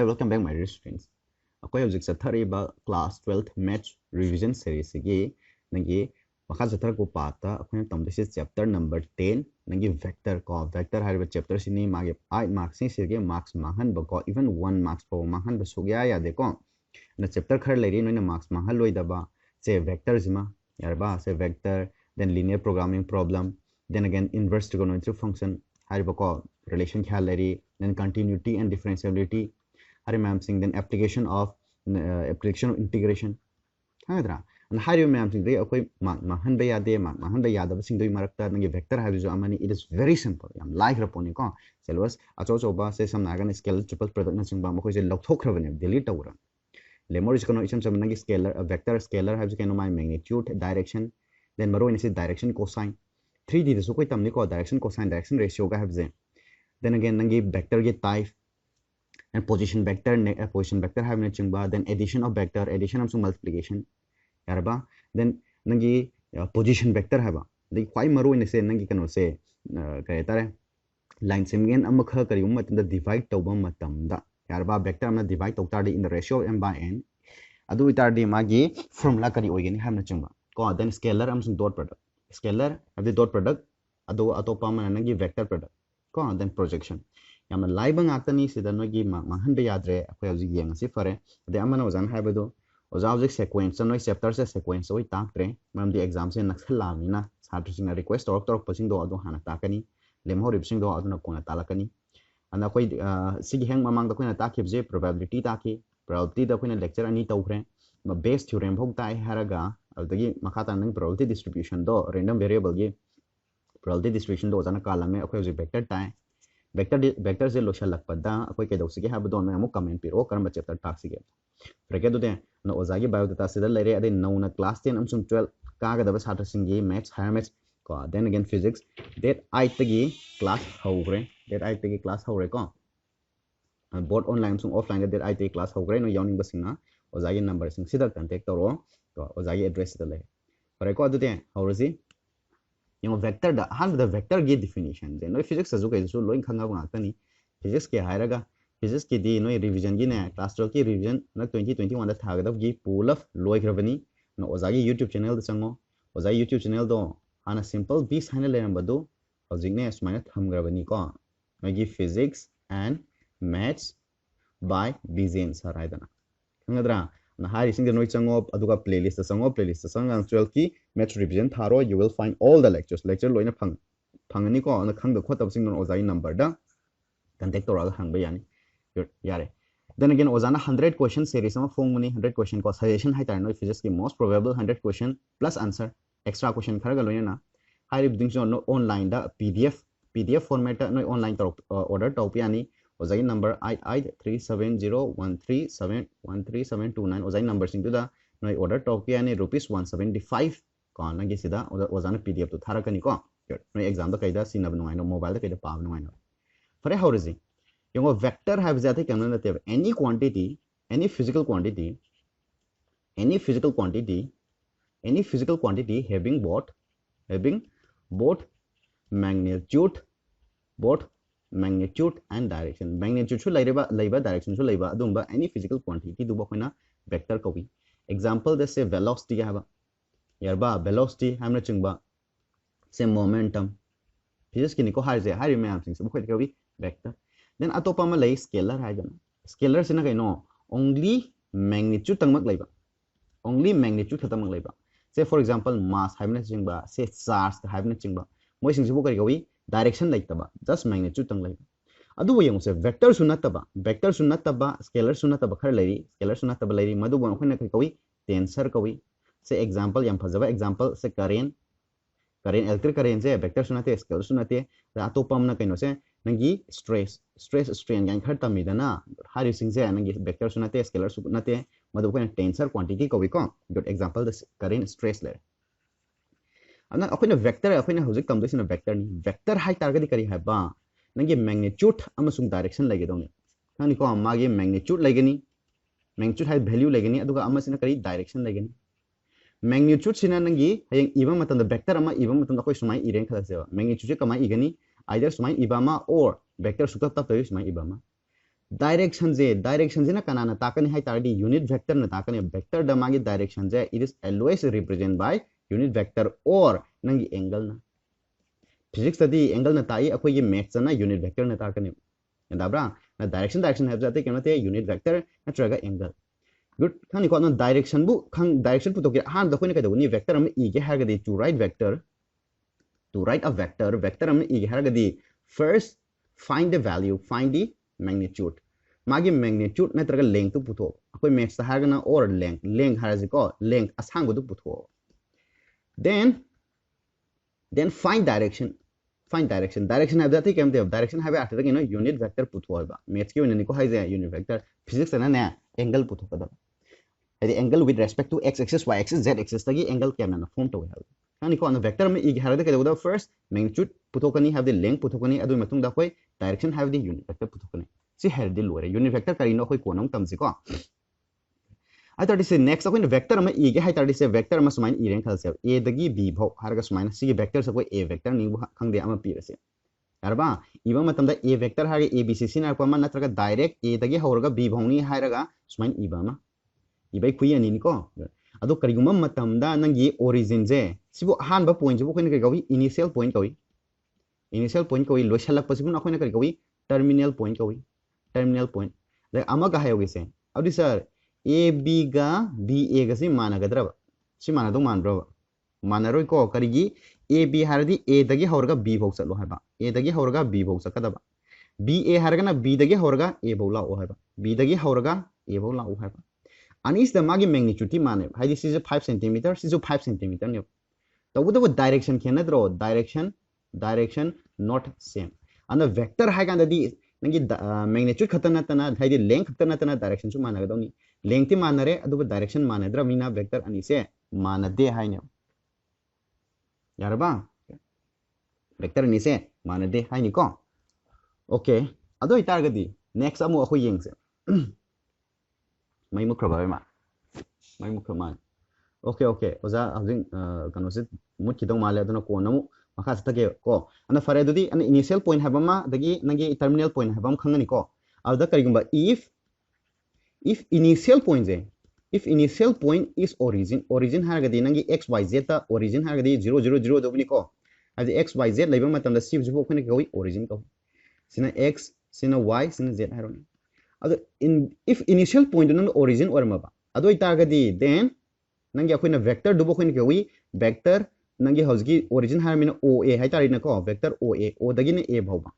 Hi, welcome back, my dear students. Aku yang jika thari ba class 12th Maths revision series segi nanti maka jika aku pata aku yang tamu desi chapter number 10 nanti vector hari ba chapter sini magi 8 marks ni segi marks mahan ba ko even 1 marks po mahan ba sugya ya deko na chapter khar lagi no na marks mahan loi da ba say vectors ma yar ba say vector then linear programming problem then again inverse trigonometric function hari ba ko relation khal lari then continuity and differentiability hari ma'am sing then application of integration hangadra and hari ma'am sing dei akoi mahan ba yade mahan ba yada ba sing doi marakta nangi vector hari jo amani it is very simple yam like raponi ko syllabus acho ba se sam nagan scale triple product na sing ba mo ko je lokthok rabane delete tawra lemor is kono isam sam nangi scalar a vector scalar have keno my magnitude direction then maro in direction cosine 3D de so koi tamni ko direction cosine direction ratio ga have then again nangi vector ge type and position vector have na chingba then addition of vector addition of multiplication yarba then nangi position vector haba the kwai maru in se nangi kano se kay tare line semgen amakha kari matam da divide tawba matam da yarba vector amna divide tawtardi in the ratio of m by n adu itardi magi formula kari oigeni hamna chingba ko then scalar amsung dot product scalar have the dot product adu atopa man nangi vector product ko then projection yamna laiba ngakani sida nogi mahan be yadre akhoi hojik yang si fare de amana ozan haibado oza hojik sequence noi chapter se sequence oi taktre mam di exam se naksala mina satru sing request torok pasing do ado hana takani lemho ripsing do ado na kona talakani ana koi sig heng mamang da koina takib je probability da koina lecture ani tawkhre ma base theorem phok tai haraga adagi makata nang probability distribution do random variable ge probability distribution do jana kala me akhoi hojik vector tai vector se loshal lakpada akoi ke dosige ha budon me amu comment piro karamba chapter tak sige freke do de no ozagi biodata se dal lere ade no na class 10 amsum 12 ka ga da satra singi maths higher maths ko then again physics that I tagi class hogre that I tagi class hogre ko board online sum offline that I tagi class hogre no yawning basina ozagi number sing sida contact toro ko ozagi address da le freke do de howrasi yung vector da han the vector ge definition de no physics azu kai so loin khanga ba tani physics ke hairaga physics ke di no revision gi ne class 12 ki revision na 2021 da thaga da gi pool of loi gravani no ozagi youtube channel da chango ozagi youtube channel do ana simple bis hana le number do hojik ne smaina tham gravani ko no gi physics and maths by bjn sir aidana khangadra na hari sing noi chango aduga playlist sangang 12 ki maths revision tharo you will find all the lecture loina phangani ko na khang da khotab sing non ozai number da contact tora hang ba yani yare then again ozana 100 question series ma phone mani 100 question ko suggestion hai tar noi physics ki most probable 100 question plus answer extra question kharaga loina na hari biding no online da pdf format noi online order topiani ozai number 883701371329 ozai number sing da noi order topiani rupees 175 ko na gi sida ozana pdf to tharakani ko noi exam da kaida sinab nungai no mobile da kaida paab nungai no fare howrezi yung vector have jate kana na te any quantity any physical quantity having both magnitude and direction magnitude should laiba direction should laiba adumba any physical quantity du bakona vector kobi example they say velocity haba yarba velocity hamna chingba say momentum physics ki niko harje hari me am sing se bakoi kobi vector then atopa ma lai scalar haidana scalar sina kai no only magnitude tangmak laiba only magnitude khatamang laiba say for example mass hamna chingba say charge hamna chingba moi sing se bakoi kobi direction laitaba just magnitude tang lai adu wo yong se vector sunataba scalar sunataba khar lairi madu bon khona kai kawi tensor kawi se example yam phajaba example se current electric current se vector sunate scalar sunate da atopam na kaino se nangi stress strain gan khar tamidana hari sing se nangi vector sunate scalar sunate madu khona tensor quantity kawi ko good example the current stress le ana akoina vector akoina hojik kam doisina vector hai target kari haba nangi magnitude amasung direction lagi dong nani ko magi magnitude hai value lagani aduga amasina kari direction lagani magnitude sina nangi hayang iba matan da vector ama iba matan da koi sumai iren khala sewa magnitude kama igani either sumai ibama or vector sukap tap tayo sumai ibama direction से ना कनाना ताकने है ताकि unit vector ना ताकने vector the मागी direction J it is always represent by unit vector और नंगी एंगल ना फिजिक्स तदी एंगल ना ताई अखोई ये मैथ्स ना यूनिट वेक्टर ना ताकने दाबरा ना डायरेक्शन है जाते केमते यूनिट वेक्टर नत्रगा एंगल गुड खानी को ना डायरेक्शन पुतो के हां द कोई ने कदो नि वेक्टर हम ई के हागदि to write a vector am ig haragadi first find the value find the magnitude magi magnitude natraga length tu putho akoi maths ta haragana or length haraji ko length asang du putho then find direction have that kem de direction have after the unit vector putho ba maths ki ni ko haije unit vector physics na na angle putho kada the angle with respect to x axis y axis z axis tagi angle kem na form to have ani ko na vector me ig harada ke da first magnitude puthokani have the length puthokani adu matung da koi direction have the unit vector puthokani si her di lore unit vector kari no koi konam tamsi ko I thought this next akoi vector ma ig hai thought this vector ma sumain iren khal se a dagi b bho haraga sumain si vector sa koi a vector ni khang de ama pi rase arba iba matam da a vector ha a b c na ko ma natraga direct a dagi horaga b bhongni hairaga sumain iba ma ibai kui ani ni ko ado kariguma matamda nangi origin je sibo hanba point sibo koina kai gawi initial point kawi loisalak pasibu na koina kai gawi terminal point like ama ga hayo gise abdi sir a b ga b a ga si mana gadra si mana do man bro mana roi ko karigi a b haradi a dagi horga b bhok chalo haba a dagi horga b bhok sakada ba b a harga na b dagi horga a bhok la o haba b dagi horga a bhok la o haba and is the magi magnitude mane hai this is a 5 cm this is a 5 cm ne to wo direction can draw direction not same and the vector hai kan di nangi magnitude khatana tana hai di length khatana tana direction su mana gadoni length manare adu direction manadra mina vector ani se manade hai ne yarba vector ani se manade hai ni ko okay ado itargadi next amu akho yengse mai mukra ba ma mai mukra man okay oza hazing kano se mut ki dong male aduna ko namu makha sa tage ko ana fare dudi an initial point have ma dagi nangi terminal point have khangani ko ada karigumba if initial point is origin haragadi nangi x y z ta origin haragadi 0 0 0 dobni ko adi x y z laiba matam da sib jubo khone ko origin ko sina x sina y sina z haroni if initial point no origin or maba ado itagadi then nangi akoina vector dubo koin ke wi vector nangi hosgi origin harmina oa hai tari na ko vector o dagi ne a bhawba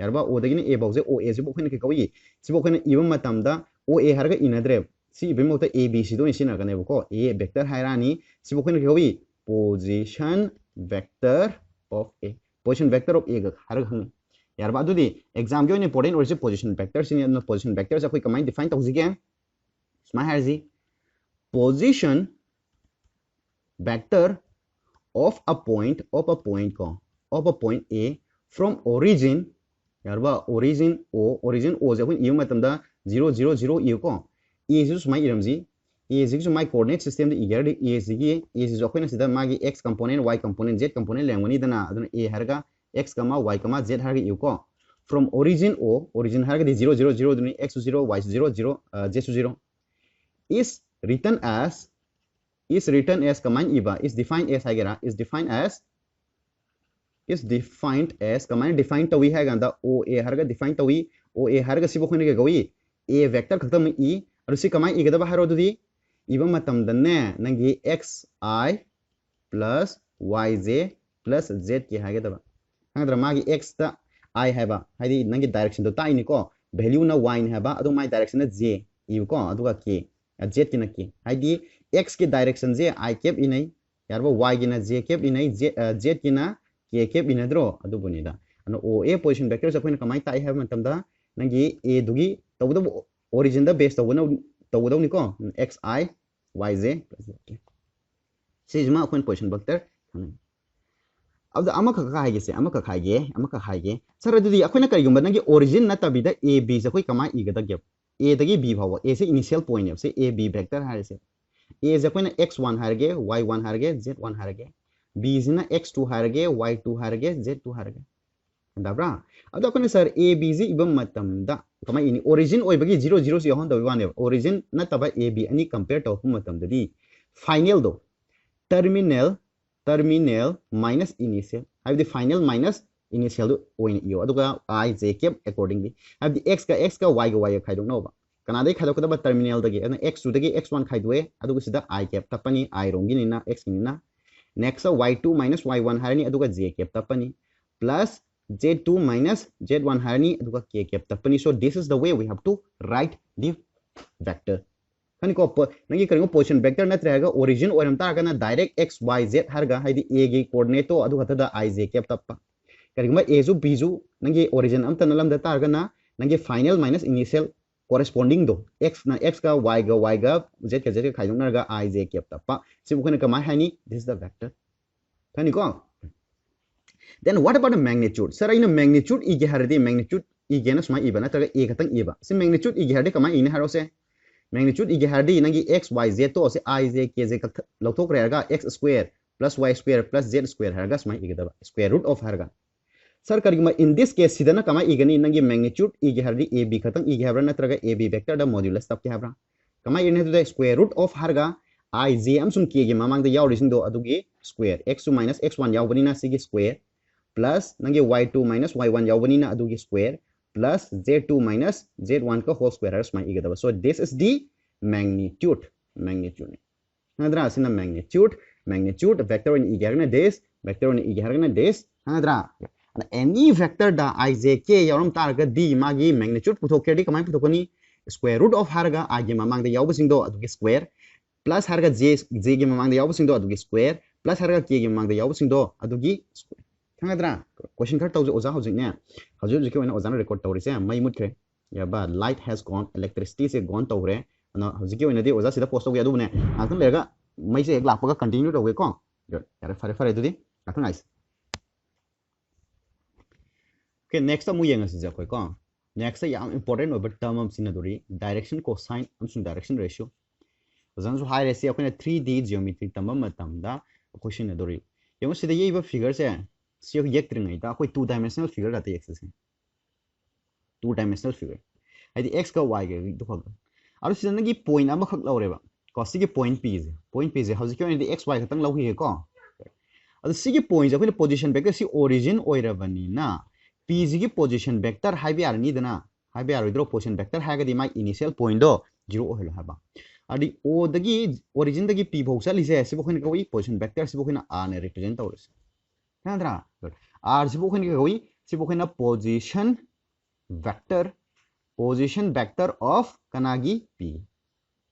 yarba o dagi ne a bhawje oa jibo koin ke kawi jibo koin ibam matam da oa harga inadre si ibam mota a b c do sina ga ne ko a vector hairani jibo koin ke kawi position vector of a ga harga hang yarba do di exam jo important or position vector sin no position vector sa koi kamai define tawzi ke sma harzi position vector of a point a from origin yarba origin o je kun iu matam da 0 0 0 iu ko e is my iramji e is my coordinate system the igar e is jo kun sida magi x component y component z component lengwani dana aduna a harga x, y, z harga iu ko from origin harga di 0 0 0 duni x 0 y 0 0 z 0 is written as command iba is defined as hagera is defined as command defined tawi hai ganda oa harga defined tawi oa harga sibo khone ge gawi a vector khatam e arusi command igada ba haro dudi iba matam danne nangi xi plus yj plus z ki hage daba hangra magi x ta I haba haidi nangi direction to tai ni ko value na y ni haba adu my direction na j i ko adu ka k z ki na k haidi x ki direction j I cap inai yarba y ki na j cap inai z ki na k cap inadro adu bunida ano o a position vector sa koina kamai tai haba matam da nangi a dugi tawdo origin da base tawdo ni ko x I y j plus z sejma koin position vector अब the अमक खाइगे से अमक खाइगे sir अदुदी अखोइना करिगुंबा नंगी origin नतबिदा a b से कोई कमा इगदा गेब a दगी b भाव a से initial point है से a b वेक्टर हारे से a से कोइना x1 हारगे y1 हारगे z1 हारगे b से ना x2 हारगे y2 हारगे z2 हारगे दाब्रा अब अखोने सर ए बी जी इबम मतम दा कमाई इनी ओरिजिन ओइबगी 0 0 से होन दबि वाने ओरिजिन नतबा ए बी अनि कंपेयर तो मतम ददी फाइनल दो टर्मिनल माइनस इनिशियल हाइबदि फाइनल माइनस इनिशियल दो ओइन इयो अदुगा आई जे केप अकॉर्डिंगली हाइबदि x का y का y खाइदो नोबा कनादे खाइदो कदबा टर्मिनल दगी अन x2 दगी x1 खाइदोए अदुगा सिदा i केप तपनी i रोंगी निना x निना नेक्स्ट y2 minus y1 हारनी अदुगा j केप तपनी प्लस z2 minus z1 हारनी अदुगा k केप तपनी so this is the way we have to write the vector कनी को नंगी करिंगो पोजीशन वेक्टर नत्रेगा ओरिजिन ओरम तारगना डायरेक्ट x y z हारगा हाइदि a गी कोऑर्डिनेट तो अदुगा तदा i j केप तपा करिंगो a जु b जु नंगी ओरिजिन अम तनलम द तारगना नंगी final minus initial corresponding do x na x का y का z का z का खाइदों नरगा i j केप तपा सिबु खने कमाय हाइनी this is the vector कनी को then what about the magnitude sir ina magnitude ige hardi magnitude ige na sma iba na taga a katang iba si magnitude ige hardi kama ine haro se magnitude ige hardi nangi x y z to se I j k j ka lokthok rega x square plus y square plus z square harga sma ige daba square root of harga sir karigma in this case sidana kama ige ni nangi magnitude ige hardi a b katang ige habra na taga a b vector da modulus tap ke habra kama ine to the square root of harga I j am sum k ge mamang da yaw risin do adugi square x2 minus x1 yaw bani na sigi square plus nange y2 minus y1 yaubani na adugi square plus z2 minus z1 ka whole square has mai igadaba so this is the magnitude nadra asina magnitude vector in igarna this vector in igarna this nadra any vector da I j k yawram targa d magi magnitude puthokedi kamai puthokani square root of harga I ge mamang da yaubasing do adugi square plus harga j ge mamang da yaubasing do adugi square plus harga k ge mamang da yaubasing do adugi square थांगद्रा question खर तौजे ओजा हौजिक ने हजु जिके ओना ओजाना record तौरिसे मई मुटख्रे या बा light has gone electricity से गॉन तौरे अना हजिके ओना दे ओजा सिदा पोस्ट तौगे अदुने आथन लेगा मई से एक लाखपगा कंटिन्यू तौगे को यार फरे फरे दुदी आथन आइस ओके नेक्स्ट मु येंगा सिजा कोइ को नेक्स्ट याम इंपोर्टेंट ओबर टर्म हम सिना दोरी डायरेक्शन कोसाइन अमसुन डायरेक्शन रेशियो ओजान जो हाई रेशियो अपने 3D ज्योमेट्री तंबम मतमदा क्वेश्चन दोरी येंगा सिदा येबा फिगर से सियो येक्ट्रिंग इता कोई 2 डायमेंशनल फिगर रहते एक्सिस है 2 डायमेंशनल फिगर हाइदि x का y के दो खग आरो सिजन की पॉइंट अमा खग लौरेबा को सिगे पॉइंट p जे हौजिक ओइनदि x y खतंग लौहि को अदु सिगे पॉइंट जे पोजीशन वेक्टर सि ओरिजिन ओइरबनी ना p जी की पोजीशन वेक्टर हाइबि आरनी दना हाइबि आरोइद्रो पोजीशन वेक्टर हागदि माइ इनिशियल पॉइंट दो 0 ओहलो हाबा आदि o दगी ओरिजिन दगी p भौ चलिसे सिबो खन कोइ पोजीशन वेक्टर सिबो खन r ने represent तौरस Nandra, R sibukhina position vector of kanagi P.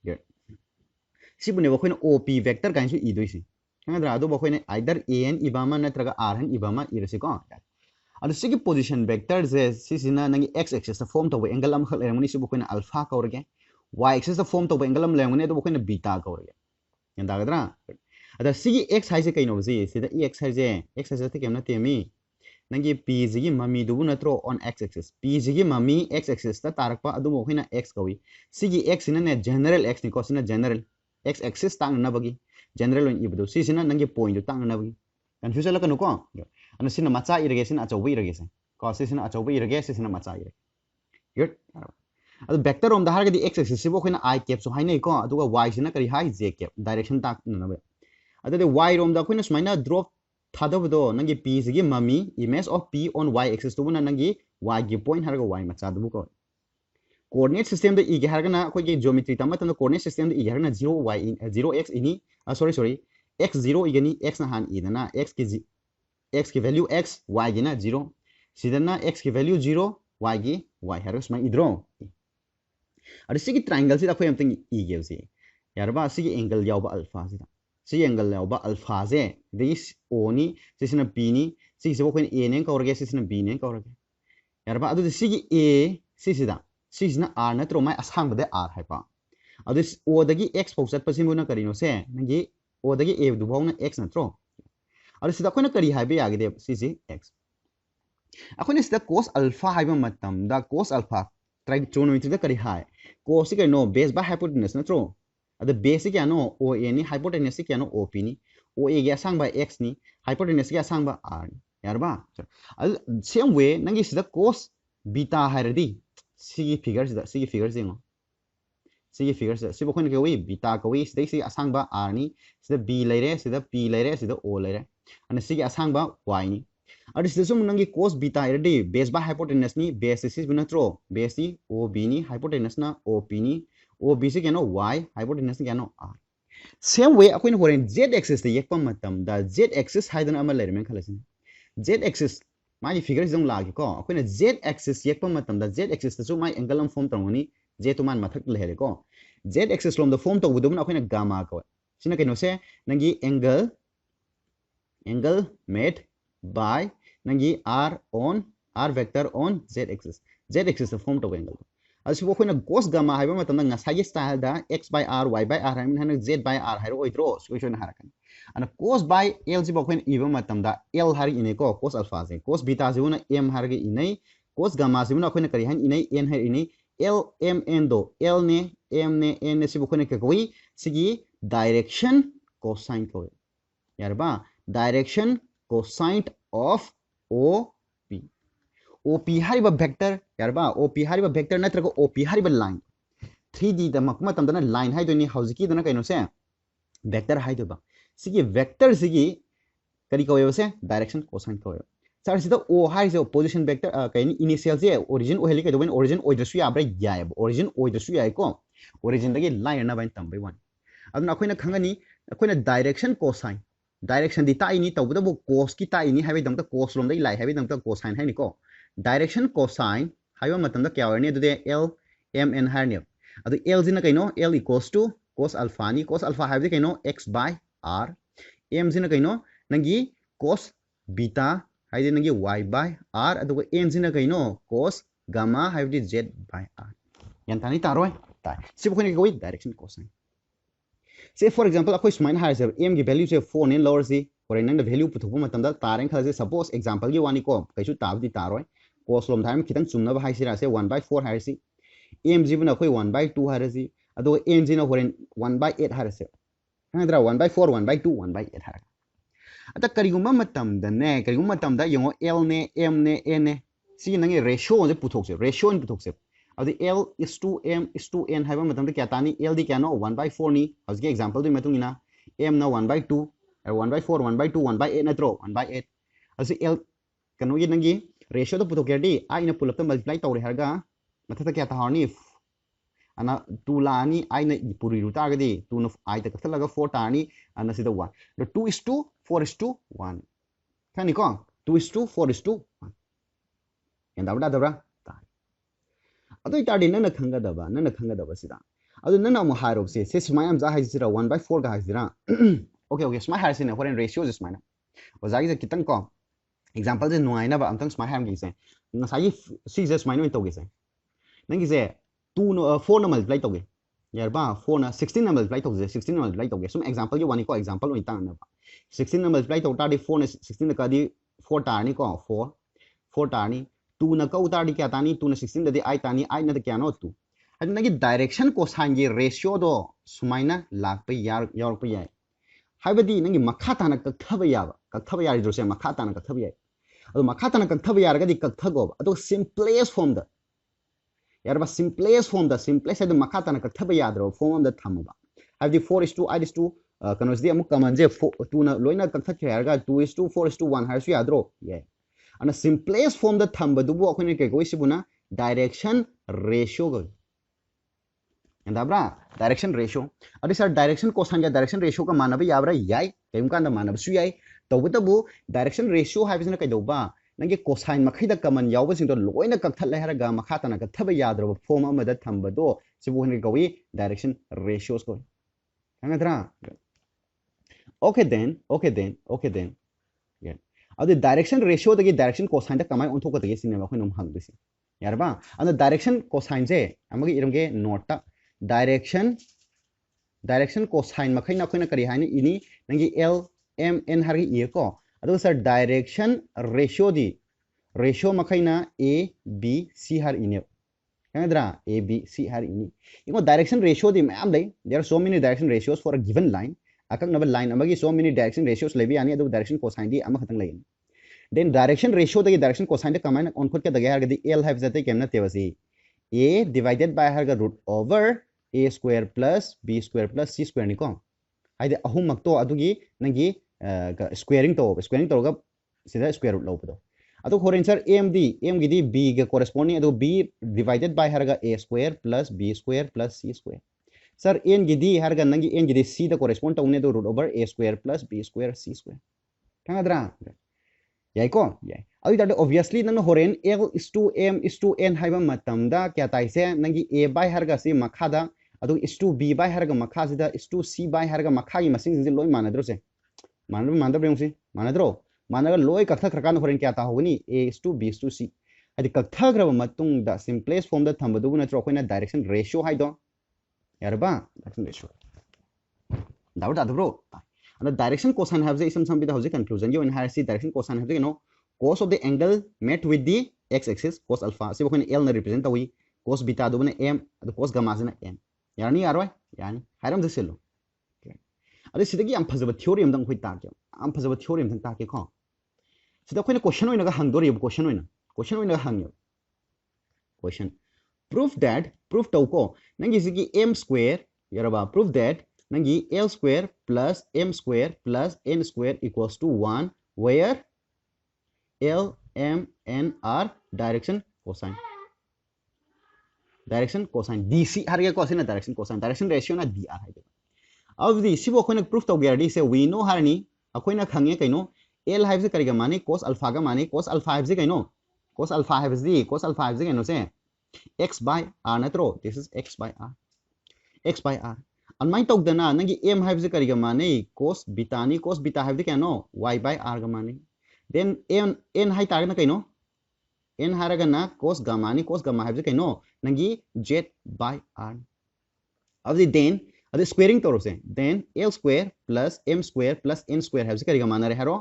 Good. Sibune bokhina OP vector kain su idoisi. Nandra ado bokhina either AN ibama natraga RN ibama irasi ko. Ado sigi position vector je sisina nangi x axis the form to angle am khal lemuni sibukhina alpha kaurge y axis the form to angle am lemuni ado bokhina beta kaurge. Yanda gadra. अदा सिगी x हाइसे कइनो जे सिदा x हाइसे ते केमना तेमी नंगी p जिगी ममी दुबु नत्रो on x axis p जिगी ममी x एक्सिस ता तारकपा अदु मोखिना x कवि सिगी x सिना ने जनरल x नि को सिना जनरल x एक्सिस तांग ना बगी जनरल इन इबदु सिना नंगी पॉइंट तांग ना बगी कन्फ्यूज लकनु को अन सिना मचा इरगे सिना अचौबी इरगे से को सिना अचौबी इरगे सिना मचा इरगे गुड अदु वेक्टर ओम दा हारगदि x एक्सिस सिबो खिना i कैप सो हाइनै को अदुगा y सिना करि हाइ j कैप डायरेक्शन ताक नना अदे y रोम दा कोइना स्माइना ड्रॉप थादबदो नंगी p सिगी ममी image of p on y axis तो बुना नंगी y गी पॉइंट हरगा y मचा दबु को कोऑर्डिनेट सिस्टम द इ गे हरगना कोइ गे ज्योमेट्री तम तन कोऑर्डिनेट सिस्टम द इ हरगना 0 y in 0 x इनी सॉरी x 0 इगनी x ना हान इदना x की वैल्यू x y गी ना 0 सिदना x की वैल्यू 0 y गी y हरगा स्मा इद्रो अरे सिगी ट्रायंगल सिदा खोयम तंग इ गे से यारबा सिगी एंगल यावबा अल्फा सिदा सी एंगल यावबा अल्फा जे दिस o नि सिसना p नि सिगी से खोइन a ने कवरगे सिसना b ने कवरगे यारबा अदु सिगी a सिसना r नत्रो माय असहांग बदे r हाइपा अदु o दगी x फौ चत पसिमुना करिनो से नगी o दगी a दु भौना x नत्रो अदु सिदा खोइन करि हाइबे यागदे सिसी x अखोइन सिदा cos alpha हाइबा मतम दा cos alpha ट्राइगोनोमेट्री दा करि हाय cos सिगे नो बेस बा हाइपोटेनस नत्रो अद बेस क्या नो OA नि हाइपोटेनस क्या नो OP नि OA गे असंग बा x नि हाइपोटेनस गे असंग बा r नि यारबा सेम वे नंगी सिदा cos beta हायरदी सिगी फिगर जेंगो सिगी फिगर से सिबो खोन केवी बीटा कवी सिदा सी असंगबा r नि सिदा b लेरे सिदा p लेरे सिदा o लेरे अन सिगी असंगबा y नि अदि सिदा सुम नंगी cos beta हायरदी बेस बा हाइपोटेनस नि बेस सिस बिनत्रो बेस सी o b नि हाइपोटेनस ना o p नि o b से केनो y हाइपोटेनस नि केनो r सेम वे अखोइन होरेन z एक्सिस ते येकपम मतम दा z एक्सिस हाइदन अमा लेरमेन खलसिन z एक्सिस मागी फिगर जों लागे को अखोइन z एक्सिस येकपम मतम दा z एक्सिस तसु माई एंगल अम फॉर्म तंगोनी z तो मान मथक लेरे को z एक्सिस लोम द फॉर्म तो बुदुम अखोइन गामा को सिना केनो से नंगी एंगल मेड बाय नंगी r vector on z axis द फॉर्म तो एंगल असिबो खोइन cos gamma हाइबा मतम nga sai style da x by r y by r हाइम हन z by r हाइरो ओइद्रो सिक्वेशन हारकन अन cos by l जिबो खोइन इबा मतम दा l हारि इने को cos alpha से cos beta जिबुना m हारगे इने cos gamma जिबुना खोइन करि हन इने n हारि इने l m n दो l ने m ने n ने सिबो खोइन के कोइ सिगी डायरेक्शन cosine को यारबा direction cosine of o OP हारिबा वेक्टर यारबा OP हारिबा वेक्टर नत्रगो OP हारिबा लाइन 3D द मकमा तमदना लाइन हाइदोनी हौजिकी दना कैनो से वेक्टर हाइदोबा सिगी वेक्टर सिगी करी कवेबो से डायरेक्शन कोसाइन कवेबो सर सिदा O हाइसे पोजीशन वेक्टर कैनी इनिशियल से ओरिजिन ओहेली कैदोबन ओरिजिन ओइदसु याब्रा यायब ओरिजिन ओइदसु यायको ओरिजिन दगी लाइन ना बाइन तंबै वन अदुना अखोइना खंगनी अखोइना डायरेक्शन कोसाइन डायरेक्शन दि ताइनी तबदबो कोस की ताइनी हाइबे दंता कोस लोम दगी लाई हाइबे दंता कोसाइन हाइनी को डायरेक्शन कोसाइन हाइबा मतंदा क्या वरनी दुदे l m n हारनी अदु l जिना कैनो l equals to cos alpha हाइबे कैनो x by r m जिना कैनो नंगी cos beta हाइदे नंगी y by r अदु n जिना कैनो cos gamma हाइबे z by r यान तानी तारोय ताय सिबो खोनि कोइ डायरेक्शन कोसाइन से फॉर एग्जांपल अखोइ स्माइन हार से m की वैल्यू से 4 ने लोअर सी और नंग वैल्यू पुथुबो मतंदा तारें खलसे सपोज एग्जांपल की वानी को कैसु ताबदी तारोय cos लोम थाइम खितंग चुमनबा हाइसिरा से 1/4 हाइसि m जिबना खोइ 1/2 हारसि अदो n जिना होरेन 1/8 हारसे हंगद्रा 1/4 1/2 1/8 हार अता करिगुम मतम दा यंगो l ने m ने n ने सि नंगे रेशियो जे पुथोकसे रेशियो इन पुथोकसे अदो l is to m is to n हाइबा मतम दा क्या तानी l दी क्या नो 1/4 नि हजके एग्जांपल दि मतुंगिना m ना 1/2 1/4 1/2 1/8 नत्रो 1/8 असे l कनो ये नंगी रेशियो तो पुथोकेडी आई ने पुलअप तो मल्टीप्लाई तौरे हरगा मथता क्या ताहरनी अना 2 लानी आई ने पुरी रुता गदी 2 न आई तक थलगा 4 तानी अना सिदा 1 2 is to 4 is to 1 खानी को 2 is to 4 is to 1 यंदा दबरा अदो इताडी नन खंगदबा सिदा अदो नन अमु हारोब से स्माइम जा हाइसिरा 1/4 गा हाइसिरा ओके स्माइ हाइसिने होरेन रेशियो जे स्माइना ओजागी जे कितन को एग्जांपल जे नुआइना बा अमतंग स्माइ हाम गिसे नसाई 6 जे स्माइ नो तोगे से नंगी जे 2 नो 4 नो मल्टीप्लाई तोगे यारबा 4 ना 16 नो मल्टीप्लाई तोगे 16 नो मल्टीप्लाई तोगे सम एग्जांपल के वानी को एग्जांपल ओइ तांग ना 16 नो मल्टीप्लाई तो ताडी 4 ने 16 का दी 4 तानी को 4 तानी 2 ना का उताडी क्या तानी 2 ना 16 दे आई तानी आई ना क्या नो 2 अद नगी डायरेक्शन को साइन ये रेशियो दो सुमाइना लाग पे यार पे याय हाइबदी नंगी मखा ताना कथब यार जो से मखा ताना कथब याय अदो मखा ताना कथब यारगदी कथगो अदो सिंपलेस्ट फॉर्म द यारबा सिंपलेस्ट फॉर्म द सिंपलेस्ट है मखा ताना कथब यादरो फॉर्म द थमबा हाइबदी 4:2 8:2 कनोसदी अमु कमन जे 2 ना लोइना कथक यारगा 2:2 4:1 हाइसु यादरो ये अना सिंपलेस्ट फॉर्म द थमबदुबो अखोने के गोइसिबुना डायरेक्शन रेशियो गो एंदाब्रा डायरेक्शन रेशियो अदि सर डायरेक्शन कोसाइन या डायरेक्शन रेशियो का मानब याब्रा याय केम कांदा मानबसु याय तबतबु डायरेक्शन रेशियो हाइबसिना कैदोबा नंगे कोसाइन मखैदा कमन यावबसिंग तो लोइना कक्थले हरगा मखाताना कथब याद्रब फॉर्म अमदा थंबदो सिबु हने गवी डायरेक्शन रेशियोस को हंगद्रा ओके देन या अदि डायरेक्शन रेशियो दगे डायरेक्शन कोसाइन दा कमाय ओंथोक दगे सिनेमा खै नम हंगदसि यारबा अन डायरेक्शन कोसाइन जे अमगे इरमगे नोट डायरेक्शन कोसाइन मखैना खैना करि हानि इनि नंगी l m n हरगी ये को अदो सर डायरेक्शन रेशियो दी रेशियो मखैना a b c हर इने हंगद्रा a b c हर इनि इको डायरेक्शन रेशियो दी मैम दे there are so many direction ratios for a given line अकक नब लाइन अमगी सो मेनी डायरेक्शन रेशियोस लेबि आनी अदो डायरेक्शन कोसाइन दी अम खतंग लेन then direction ratio the direction cosine the command on khut ke dage har gadi l have jate kem na te basi a divided by har ga root over a square plus b square plus c square ni ko ai de ahum mak to adugi nangi squaring to ga sida square root lo do adu horen sir m gidi b ga corresponding adu b divided by har ga a square plus b square plus c square sir n gidi har ga nangi n gidi c the correspond to ne do root over a square plus b square c square kangadra yai ko yai adu da obviously nang horen l is to m is to n haiba matam da kya tai se nangi a by har ga si makha da adu is to b by har ga makha si da is to c by har ga makha gi masing ji loi manadro se manadro breng si manadro managa loi kakha krakan horen kya ta hogni a is to b is to c adi kakha gra matung da simplest form da thambadu na tro koina direction ratio hai do yarba direction ratio doubt adu bro and the direction cosine have the some bit the conclusion you in higher see direction cosine have the cos of the angle met with the x axis cos alpha se bokon l na represent tawi cos beta do na m the cos gamma na n yarni yaroi yani hairam the selo okay ade sidagi am phajaba theorem dang khoi ta ke am phajaba theorem dang ta ke kho sida khoina question oina ga hangdori question oina hangyo question proof to ko nangi sigi m square yaraba proof that nangi l square plus m square plus n square equals to 1 where l m n are direction cosine dc harga cosine direction cosine direction ratio na dr hai अब दी सिबो coin proof तो गेरडी से we know हारनी अकोइना खंगे कइनो l hive से करिगा माने cos alpha ga माने cos alpha hive से कइनो cos alpha hive से कइनो से x by r natro this is x by r अन्माइन तौदना नंगी m हाइव से करिगा माने cos beta हाइव के नो y by r ga माने then n हाइ तारगना कइनो n हारगा ना cos gamma हाइव से कइनो नंगी z by r अब दी then अदे स्क्वेयरिंग तोरो से then l square plus m square plus n square hive से करिगा माना रे हरो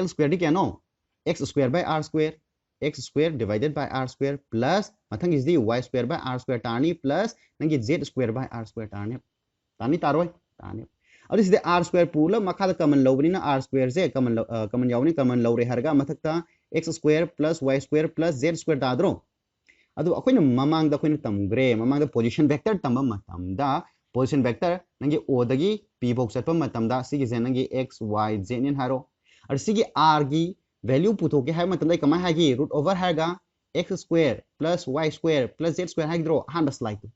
l square दी क्या no x square by r square x square divided by r square plus mathang is the y square by r square tani plus nangi z square by r square tani taroi tani अब इस r square पूला मखा the common लो बनी ना r square से common यावनी common लो रे हरगा मथकता x square plus y square plus z square दादरो अदु अखोइन ममांग द अखोइन तमग्रे ममांग द पोजीशन वेक्टर तंबा मतम दा पोजीशन वेक्टर नंगी o दगी p बोक चतपम मतम दा सिगी जे नंगी x y z निन हारो और सिगी r गी वैल्यू पुथो के हाय मतलब कमा हागी रूट ओवर हागा x square plus y square plus z square हाइद्रो हान बस लाइक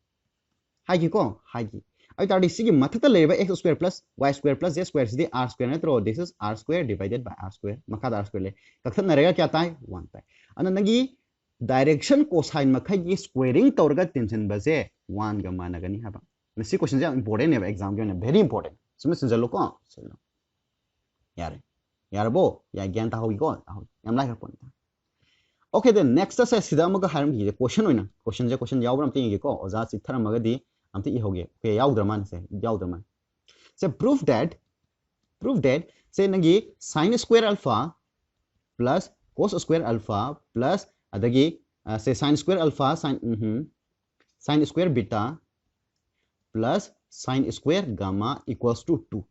हागी को हागी आई ताडी सिगी मथता लेबा x square plus y square plus z square सिदी r square नत्रो this is r square divided by r square मखा r square ले कखन नरेगा क्या ताई 1 ताई अन नंगी डायरेक्शन कोसाइन मखै गी स्क्वेयरिंग तौरगा टेंशन बसे 1 गा मानगनी हाबा नसी क्वेश्चन जे इंपोर्टेंट है एग्जाम के वेरी इंपोर्टेंट सुमे सुनजलो को चलो यारे यारबो या ज्ञान ता होगी को याम लाइक अपन ओके देन नेक्स्ट से सिदा मगा हारम गी क्वेश्चन होइना क्वेश्चन यावरम ते गी को ओजा चिथरा Magadhi amti I hoge okay yaudra man so proof that say nangi sin square alpha plus cos square alpha plus adagi say sin square alpha sin square beta plus sin square gamma equals to 2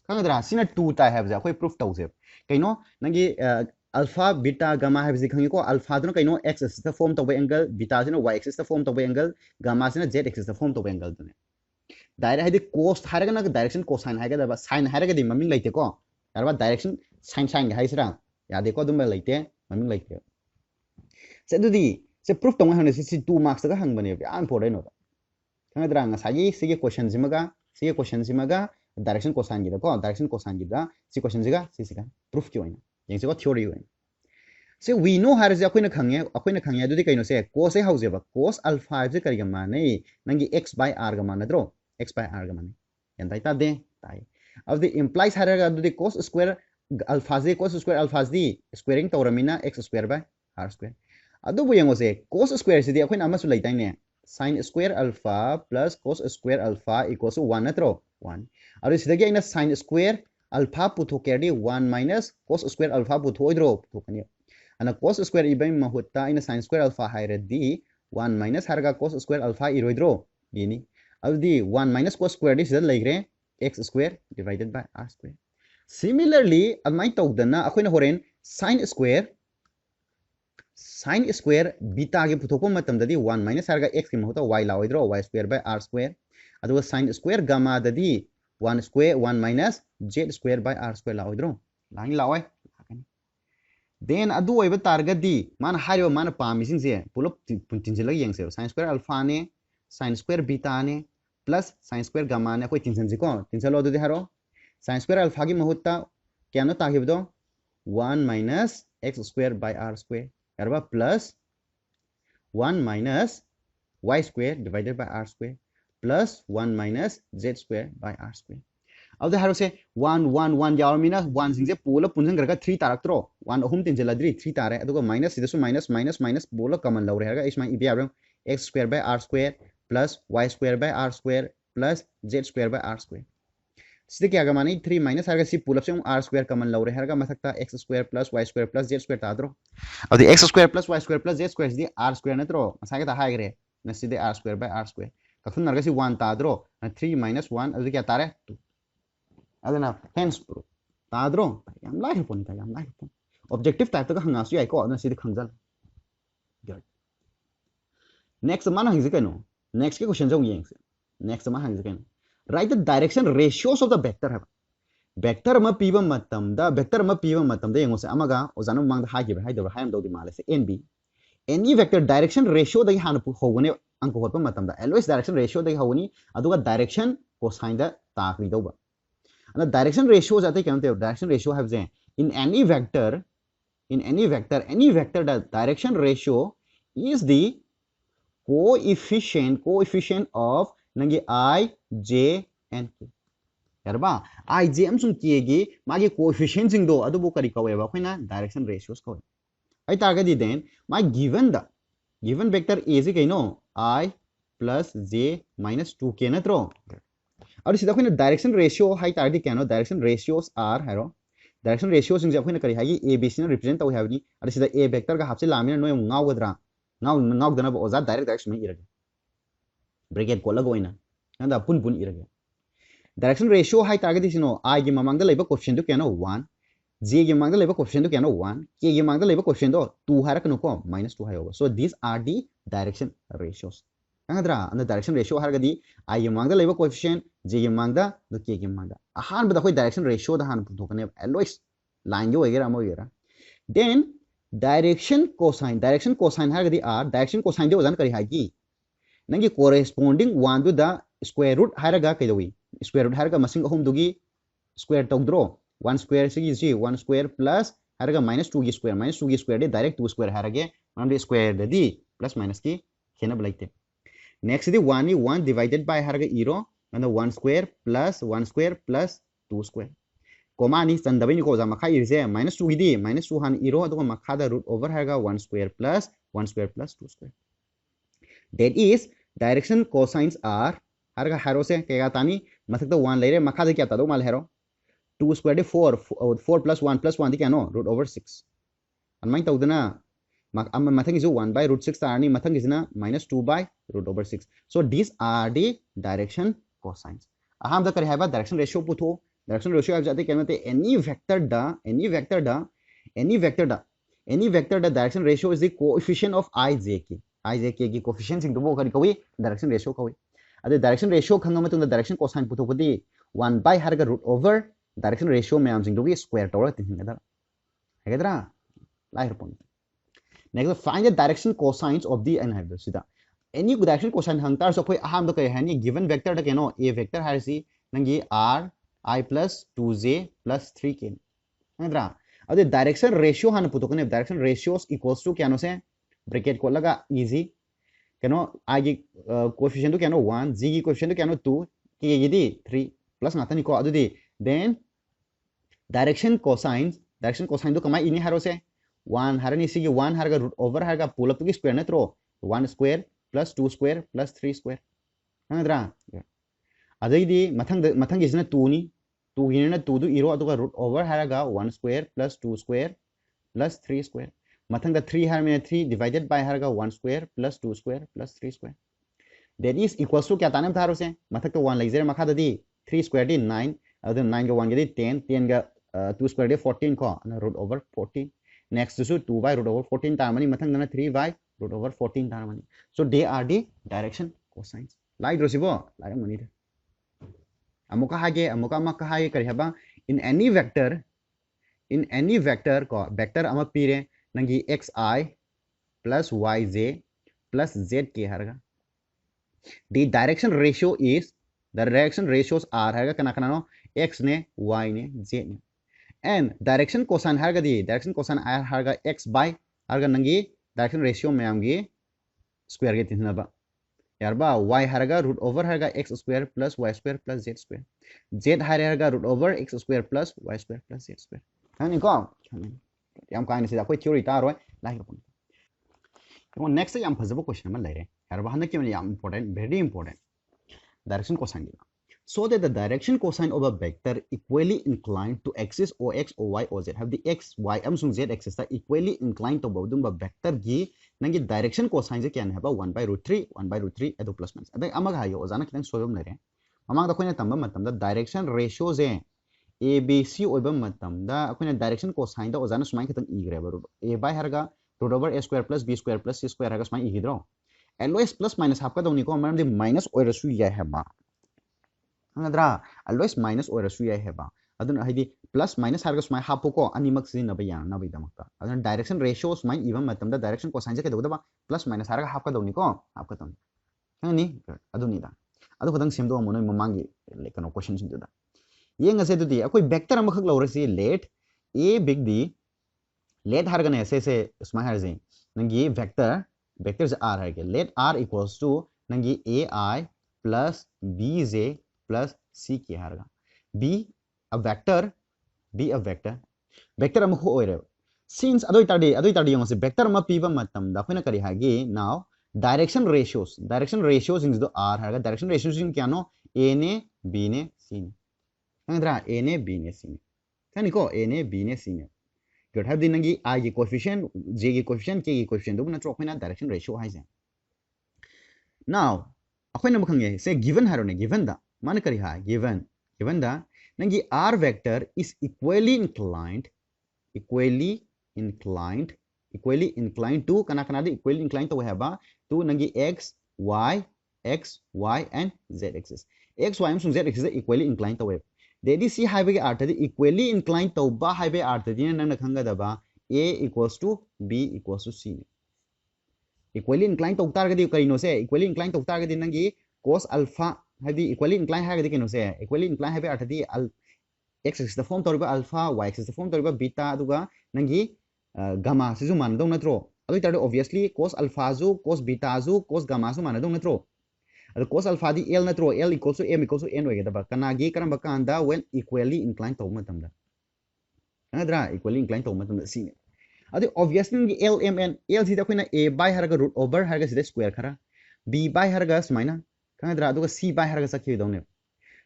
kangadra sina 2 ta have ja koi proof tause kaino nangi alpha beta gamma have zikhangi ko alpha dno kaino x axis the form to angle beta sina y axis the form to angle gamma sina z axis the form to angle dne direct hadi cos haraga na direction cosine haiga da sin haraga di maming laite ko yarba direction sin haisra ya de ko dum laite maming laite se dudi se proof to ngahne si 2 marks ga hang bane ya important no kangadra nga sagi sige question simaga direction cosine gi da ko direction cosine gi da si question siga proof ki oina yang se theory oina se we know har je akoina khangye dudi kaino se cos e hause ba cos alpha je kari ga mane nangi x by r ga mane dro x by r ga mane yan dai ta de tai of the implies har ga dudi cos square alpha di squaring tawramina x square by r square adu bu yango se cos square se di akoina amasu laitai ne sin square alpha plus cos square alpha equals to 1 natro 1 aru sidagi aina sin square alpha puthokerdi 1 minus cos square alpha puthoidro puthokani ana cos square ibai mahutta ina sin square alpha hairedi 1 minus harga cos square alpha iroidro dini avdi 1 minus cos square di sidal laigre x square divided by r square similarly amai tawdana akoina horen sin square beta के पुथोको मतम ददी 1 minus r का x के महत्व y लाओइद्रो y square by r square अदुगा sin square gamma ददी 1 square 1 minus z square by r square लाओइद्रो लाइन लाओय then adu oiba targadi man hariba man pamisin se pulop tinjila yengse sin square alpha ne sin square beta ne plus sin square gamma ne koi tinjan ko tinjalo adu haro sin square alpha gi mahutta kyano takibdo 1 minus x square by r square yarba plus 1 minus y square divided by r square plus 1 minus z square by r square अब हारो से 1 1 1 यार मिना 1 सिंग से पोला पुनजन करगा 3 तारक्त्रो 1 अहुम तीन जलाद्री 3 तारे अदुगा माइनस सिदसु माइनस माइनस माइनस बोला कॉमन लौरे हरगा इसमा इबी आबरम x square by r square plus y square by r square plus z square by r square सिदे क्या गमानी 3 माइनस हरगा सी पुलअप से r स्क्वायर कॉमन लौरे हरगा मथकता x square plus y square plus z square ताद्रो अब x square plus y square plus z square सिदे r स्क्वायर नत्रो मसागे ता हाइग्रे न सिदे r square by r square कखुन नरगा सी 1 ताद्रो 3 minus 1 अदु क्या तारे 2 adana hence pro tadro yam lai pon ta yam lai pon objective type ta hanga su yai ko na si khangjal good next man hang kano next ke question jong yeng next man hang kano write the direction ratios of the vector have vector ma piba matam da yengo se amaga ozanu mang da ha gi ha da ha am do di male se nb any vector direction ratio da han pu hogone anko hotpa matam da always direction ratio da hogoni aduga direction cosine da ta ri do ba and the direction ratio जाते क्या होते हैं direction ratio have हैं in any vector the direction ratio is the coefficient of नंगे I J and K यारबा I J हम सुन किएगी मागे coefficient सिंग दो अदो वो करी कवे बा कोई ना direction ratios कवे आई तारगे दी then my given vector A से कहीं नो I plus J minus 2K ना त्रो और सीधा कोई ना डायरेक्शन रेशियो हाई तारदी क्या नो डायरेक्शन रेशियोस आर है रो डायरेक्शन रेशियो सिंग जब कोई ना करी हाई ए बी सी ना रिप्रेजेंट तो है बनी और सीधा ए वेक्टर का हाफ से लामिना नो ngaw गदरा ngaw दना ओजा डायरेक्ट डायरेक्शन में इरगे ब्रैकेट को लगो इना नंदा पुन पुन इरगे डायरेक्शन रेशियो हाई तारदी सिनो आई की ममांग द लेबा कोएफिशिएंट तो क्या नो 1 जे की ममांग द लेबा कोएफिशिएंट तो क्या नो 1 के की ममांग द लेबा कोएफिशिएंट तो 2 हारक नो को -2 हाय होगा so these are the direction ratios अंदरा अंदर डायरेक्शन रेशियो हरगदी आई की ममांग द लेबा कोएफिशिएंट जे की ममांग द के की ममांग द अहान बदा कोई डायरेक्शन रेशियो द हान पुथोकने एलोइस लाइन जो वगैरह मो वगैरह देन डायरेक्शन कोसाइन हरगदी आर डायरेक्शन कोसाइन दे वजन करी हागी नंगी corresponding one to the square root हरगा कइदवी स्क्वायर रूट हरगा मसिंग अहुम दुगी स्क्वायर तौद्रो 1 स्क्वायर सिगी जी 1 स्क्वायर प्लस हरगा -2 की स्क्वायर दे डायरेक्ट 2 स्क्वायर हरगे हम दे स्क्वायर दे प्लस माइनस की खेना बलाइते नेक्स्ट दे 1 डिवाइडेड बाय हरगा इरो and 1 square plus 2 square coma नि चंदबैनि को जा मखा इरिसे -2 गिदी -2 हान इरो अदो मखा दा रूट ओवर हरगा 1 square plus 2 square that is direction cosines are हरगा हरो से केगा तानी मथक तो 1 लेरे मखा दे क्या ता दो माल हेरो 2 square दे 4 plus 1 दे क्या नो रूट ओवर 6 अनमाइन तौदना मथक इज 1 by root 6 तानी मथक इज ना -2 by root over 6 so these are the direction cosines अहम द करे है बा डायरेक्शन रेशियो पुथो डायरेक्शन रेशियो आप जाते कहते हैं any vector da direction ratio is the coefficient of I J K की coefficient सिंग दबो करी कवी डायरेक्शन रेशियो कवी अदे डायरेक्शन रेशियो खंगा मतुंग डायरेक्शन कोसाइन पुथो पदी 1 by हरगा रूट ओवर डायरेक्शन रेशियो में हम सिंग दबो स्क्वायर टोरा तिंगदा हेगदरा लाइर point next find the direction cosines of the एन सीधा any direction cosine hangtar so koi aham do kai hani given vector da keno a vector har si nangi r I plus 2j plus 3k andra ade direction ratio han puto kone direction ratios equals to kya no se bracket ko laga easy keno I ki coefficient to keno 1 j ki coefficient to keno 2 k gi di 3 plus natani ko adu di then direction cosine do kamai ini haro se 1 harani si ki 1 harga root over harga pull up ki square na tro 1 square plus 2 square plus 3 square हंगद्रा अदैदी मथंग इसना 2 नी 2 गिना 2 दु इरो अदुगा root over हरगा 1 square plus 2 square plus 3 square मथंग द 3 हर में 3 डिवाइडेड बाय हरगा 1 square plus 2 square plus 3 square that is equals to क्या ताने थारो से मथक तो 1 लाइजर मखा ददी 3 square दी 9 अदु 9 का 1 गे दी 10 का 2 square 14 ko root over 14 next to 2 by root over 14 tarmani mathang dana 3 by root over 14 tarmani so they are the direction cosines like rosibo like mani amuka hage amuka maka hage kari haba in any vector ko vector ama pire nangi xi plus yj plus zk harga the direction ratio is the direction ratios are harga kana kana no x ne y ne z ne and direction cosine harga di direction cosine r harga x by harga nangi direction ratio mayam gi square ge tinna ba yarba y harga root over harga x square plus y square plus z square z harga root over x square plus y square plus z square hani ko yam kain sida koi theory ta roi lai ko next yam phajabo question ma laire yarba hanna ki yam important very important direction cosine di so that the direction cosine of a vector equally inclined to axis ox oy oz have the x y amsung z axis ta equally inclined to bodum ba vector gi nangi direction cosine je kyan haba 1 by root 3 adu plus minus adai amaga hayo ozana kitang soyom lere amang da koina tamba matam da direction ratio je a b c oiba matam da koina direction cosine da ozana sumai kitang igre ba a by harga root over a square plus b square plus c square harga sumai igidro always plus minus hapka dawni ko maram de minus oirasu ya haba angadra always minus oirasu ya heba aduna haidi plus minus harga sumai hapu ko animak sin ba yana na ba damakta aduna direction ratio sumai even matam da direction cosine je ke doda ba plus minus harga hapka dawni ko hapka tam ani aduni da adu khadang semdo monoi mamangi lekano question sin da yenga se dudi akoi vector amakhak lawrasi let a big d let harga ne se sumai harje nangi vectors r harge let r equals to nangi ai plus bj plus c की हारगा b a vector vector am ho oire since adoi tardi yong se vector ma piba matam da khoina kari hagi now direction ratios in the r harga direction ratios in kya no a ne b ne c ne andra a ne b ne c ne kani ko a ne b ne c ne good have the nangi I ki coefficient j ki coefficient k ki coefficient do na tro khoina direction ratio hai se now akhoi na mkhang ye say given haro ne given da man kari ha given da nangi r vector is equally inclined to kana de equally inclined to haba to nangi x y and z axis x y and z axis equally inclined to web dedi see highway art the equally inclined to ba highway art the nang khanga da ba a equals to b equals to c equally inclined to target kari no se equally inclined to target nangi cos alpha hadi equally inclined ha gadi kino se equally inclined ha be arthadi x axis the form toriba alpha y axis the form toriba beta aduga nangi gamma sizu manadong natro adu tarde obviously cos alpha zu cos beta zu cos gamma zu manadong natro adu cos alpha di l natro l equals to m equals to n oigeda ba kanagi karamba kanda when equally inclined to matamda adra equally inclined to matamda si adu obviously l m n l sida koina a by harga root over harga sida square khara b by harga smaina kanadra aduga c by harga sakhi dawne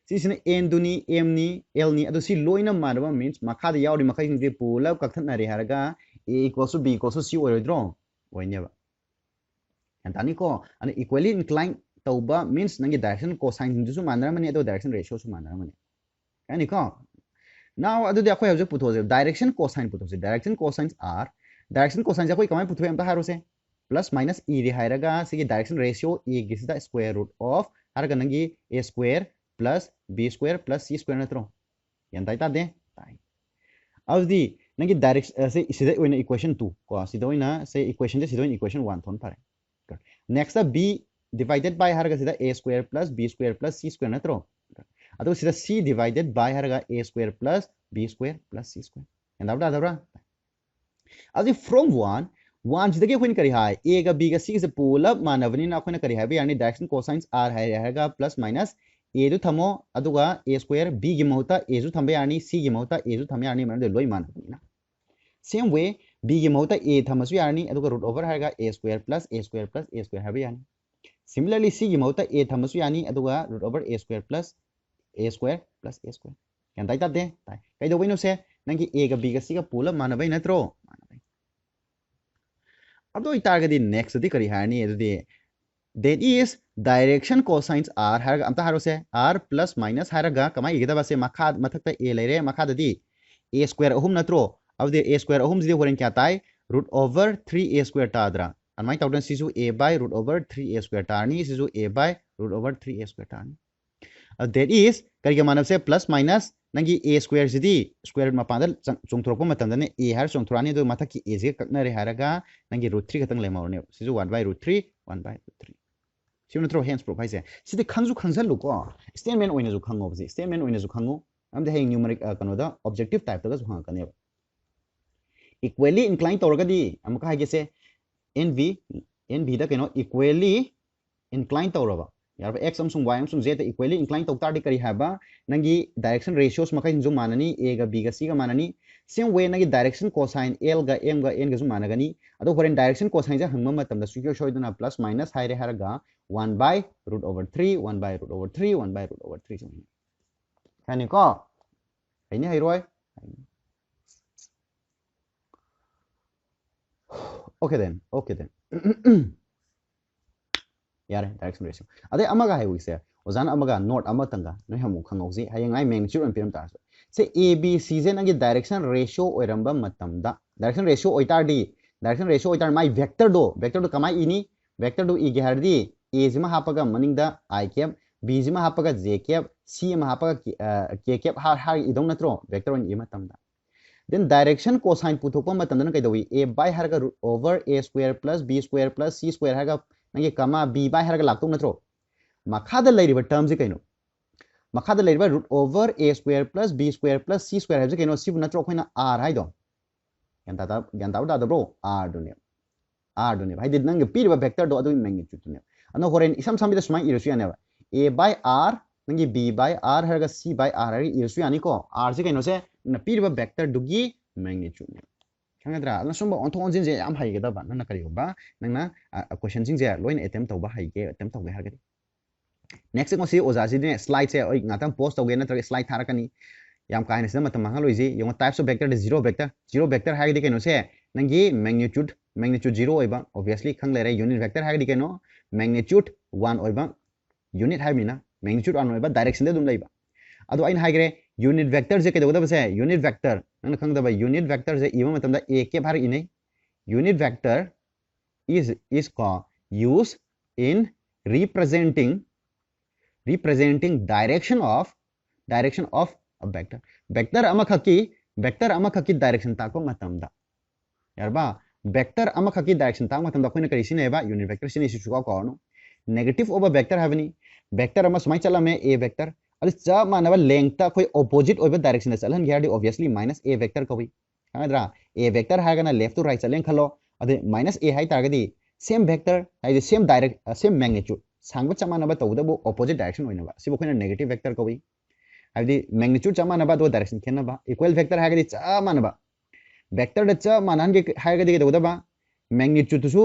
si sina n duni m ni l ni adu si loina maraba means makha da yawri makha sing de pula kakthat ri harga a equals to b equals to c oidro oineba antani ko and equally inclined tauba means nangi direction cosine ju manara mani adu direction ratio su manara mani ani ko now adu de akhoi object putho direction cosine direction cosines are direction cosines akoi kamai putho am ta haro se plus minus e di hairaga sigi direction ratio e gisida square root of harga nangi a square plus b square plus c square natro yan tai ta de tai avdi nangi direction se sida oina equation 2 ko sida oina se equation de sida oina equation 1 thon pare next b divided by harga sida a square plus b square plus c square natro adu sida c divided by harga a square plus b square plus c square yan dabra avdi from 1 jidagi khoin kari hai a ga b ga c se pull up manavani na khoina kari hai be yani direction cosines r hai haga plus minus a du thamo aduga a square b gi mahuta a ju thambe yani c gi mahuta a ju thambe yani manade loi manavani na same way b gi mahuta a thamasu yani aduga root over haga a square plus a square plus a square habe yani similarly c gi mahuta a thamasu yani aduga root over a square plus a square plus a square yan tai ta de tai kai do wino se nangi a ga b ga c ga pull up manabai natro अब तो इतारगदी next दी करी हारनी एदुदी that is direction cosines r harga amta haro se r plus minus haraga kama igeda base makha mathakta a leire makha dadi a square ahum natro अब a square ahum jidi horen kya tai root over 3a square ta dra anmai tawdan sisu a by root over 3a square ta ni sisu a by root over 3a square ta ni that is kari ke manav se plus minus nangi a square jidi square root mapanda chungthorok matam dane a har chungthorani do mathak ki a je kakna re haraga nangi root 3 katang lemawne sisu 1 by root 3 1 by root 3 siu natro hence proof haise sidi khangju khangzal lu ko statement oina ju khango bji statement oina ju khango am de hang numeric kano da objective type da ju hang kane equally inclined tawragadi amka hage se nv da keno equally inclined tawraba यार x amsung y amsung z equally inclined tawtar di kari haba nangi direction ratios makai ju manani a ga b ga c ga manani same way nangi direction cosine l ga m ga n ga ju managani ado foreign direction cosine ja hangma matam da sukyo shoiduna plus minus haire haraga 1 by root over 3 1 by root over 3 1 by root over 3 jung kani ko haini hairoi okay then यार direction ratio अदे अमगा है vice ओजान अमगा note अमा तंगा नै हमु खंगौजी हयंग आई magnitude ampere तार से A B C जे नंगी direction ratio ओइरंबा मतमदा direction ratio ओइतार माई vector दो कमाई इनी वेक्टर दो इगे हरदी ए जिमा हापगा मनिंगदा आई कैप बी जिमा हापगा जे कैप सी मा हापगा के कैप हार इदों नत्रो वेक्टर वन इमा तमदा then direction cosine puthokpa matamdana kaidawi a by harga root over a square plus b square plus c square harga nangi kama b by harga laktu natro makhada leiriba term je kaino makhada leiriba root over a square plus b square plus c square haje kaino sibu natro khoina r haido ganta da bro r dune bhai did nangi piriba vector do adu magnitude dune ano horen isam sambi da smai irasu yana a by r nangi b by r harga c by r hari irasu yani ko r je kaino se na piriba vector dugi magnitude ne khangadra na somba on thon jin je am hai geda ba na kari ba nangna question jing je loin attempt tawba hai ge attempt tawge hargadi next ko si oja si ne slide se oi ngatam post tawge na tra slide tharakani yam ka ne se matam ma loi ji yung types of vector de zero vector hai ge no se nangi magnitude 0 oiba obviously khang le re unit vector hai ge no magnitude 1 oiba unit hai mina magnitude 1 oiba direction de dum leiba adu ain hai gre unit vector je kedo da se unit vector nang khang da ba unit vector je ima matam da a ke bhar ine unit vector is called used in representing direction of a vector ama khaki direction ta ko matam da yarba vector ama khaki direction ta matam da khoina kari sine ba unit vector sine su ka ko no negative of a vector havani vector ama smai chala me a vector चा मानव length ta koi opposite oiba direction da chalan gyadi obviously minus a vector kawi hadra a vector ha gana left to right chalen khalo ade minus a hai targadi same vector hai same same magnitude sangba cha manaba tawda bo opposite direction oina ba sibo khoina negative vector kawi hadi magnitude cha manaba do direction khenna ba equal vector ha gadi cha manaba vector da cha manan ge ha gadi tawda ba magnitude su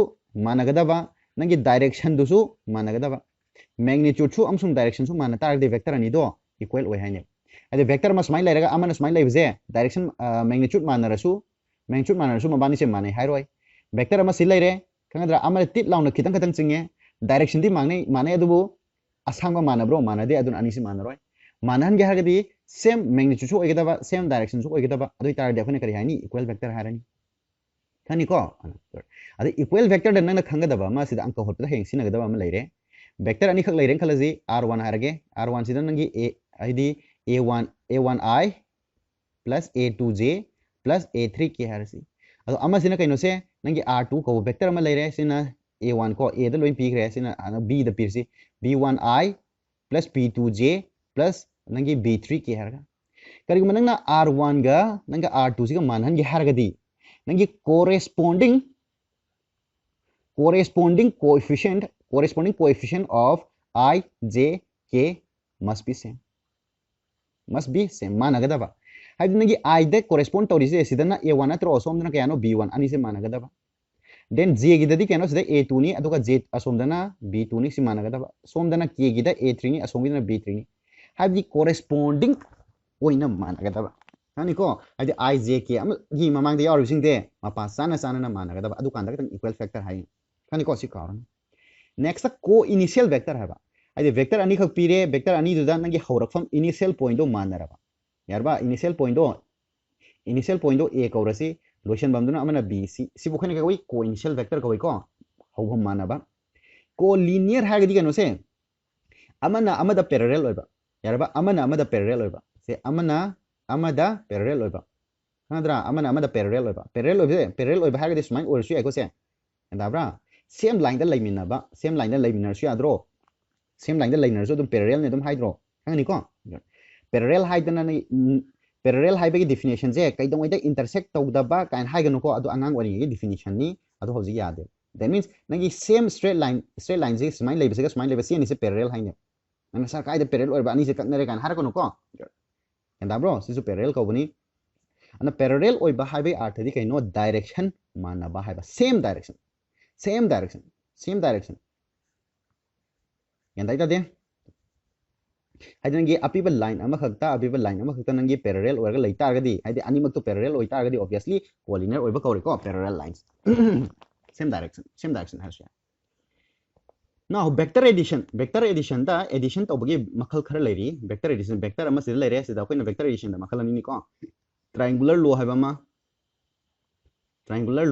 managada ba nangi direction du su managada ba magnitude su amsung direction su mana tar de vector ani do equal oi haine ade vector ma smile lairaga amana smile lai je direction magnitude manarasu mabani se mane hai roi vector ama sil laire kangadra amana tit launa kitang chinge direction di mane adubu asangba mana bro mana de adun ani se mana roi manan ge hagadi same magnitude su oigeda ba same direction su oigeda ba adu tar define kari haini equal vector harani khani ko ade equal vector de nang khangada ba ma sida anka hot da heng sinagada ba ma laire vector ani khak leiren khalaji r1 harage r1 sidan nangi a id a1i plus a2j plus a3k harasi ado ama sina kaino se nangi r2 ko vector ama leire sina a1 ko a da loin p gre sina b da pirsi b1i plus b2j plus nangi b3k haraga kari manangna r1 ga nanga r2 siga manhan ge haragadi nangi corresponding coefficient of I, J, K must be same. Managadaba. Hadi nagi I de correspond to this sidana A1 atro asomdana kayano B1 ani se managadaba. Then J gidadi kayano sida A2 ni aduga J asomdana B2 ni se managadaba. Somdana K gida A3 ni asomdana B3 ni. Hadi corresponding oina managadaba. Hani ko hadi I, J, K am gi mamang de yaw sing de mapa sana na managadaba. Adu kanda katang equal factor hai. Hani ko si karan. Next co-initial vector haba ade vector ani khak pire vector ani du dan ngi haurakfam initial point do manaraba yarba initial point do initial point do a kaurasi lotion bamduna amana b c si bukhane ka koi co initial vector ka koi ko hobham manaba co linear hagadi kano se amana amada parallel oiba yaraba amada parallel oiba se amada parallel oiba hadra amada parallel oiba parallel oiba hagadi smai orsu ai ko se andabra same line da laiminaba same line da laiminar su adro same line da lainar so dum parallel ne dum hydro hangani ko parallel haidana ni parallel haibagi definition je kai dong ida intersect tawdaba kain haiganu ko adu angang wari gi definition ni adu hoji yade that means nangi same straight line je smai leibe se smai leibe se ni se parallel haine nang sa kai da parallel or ba ni se kaknare kan har kono ko enda bro sisu parallel ko bani ana parallel oi ba haibai arth di kai no direction mana ba haiba same direction enda ida de haidingi apiba line ama khakta nangi parallel orga leita agadi haidi animak to parallel oita agadi obviously collinear oiba kauri ko parallel lines same direction has ya now vector addition da addition to bagi makhal khara leri vector addition vector ama sida lere sida koina vector addition da makhal ani ko triangular low haiba ma triangular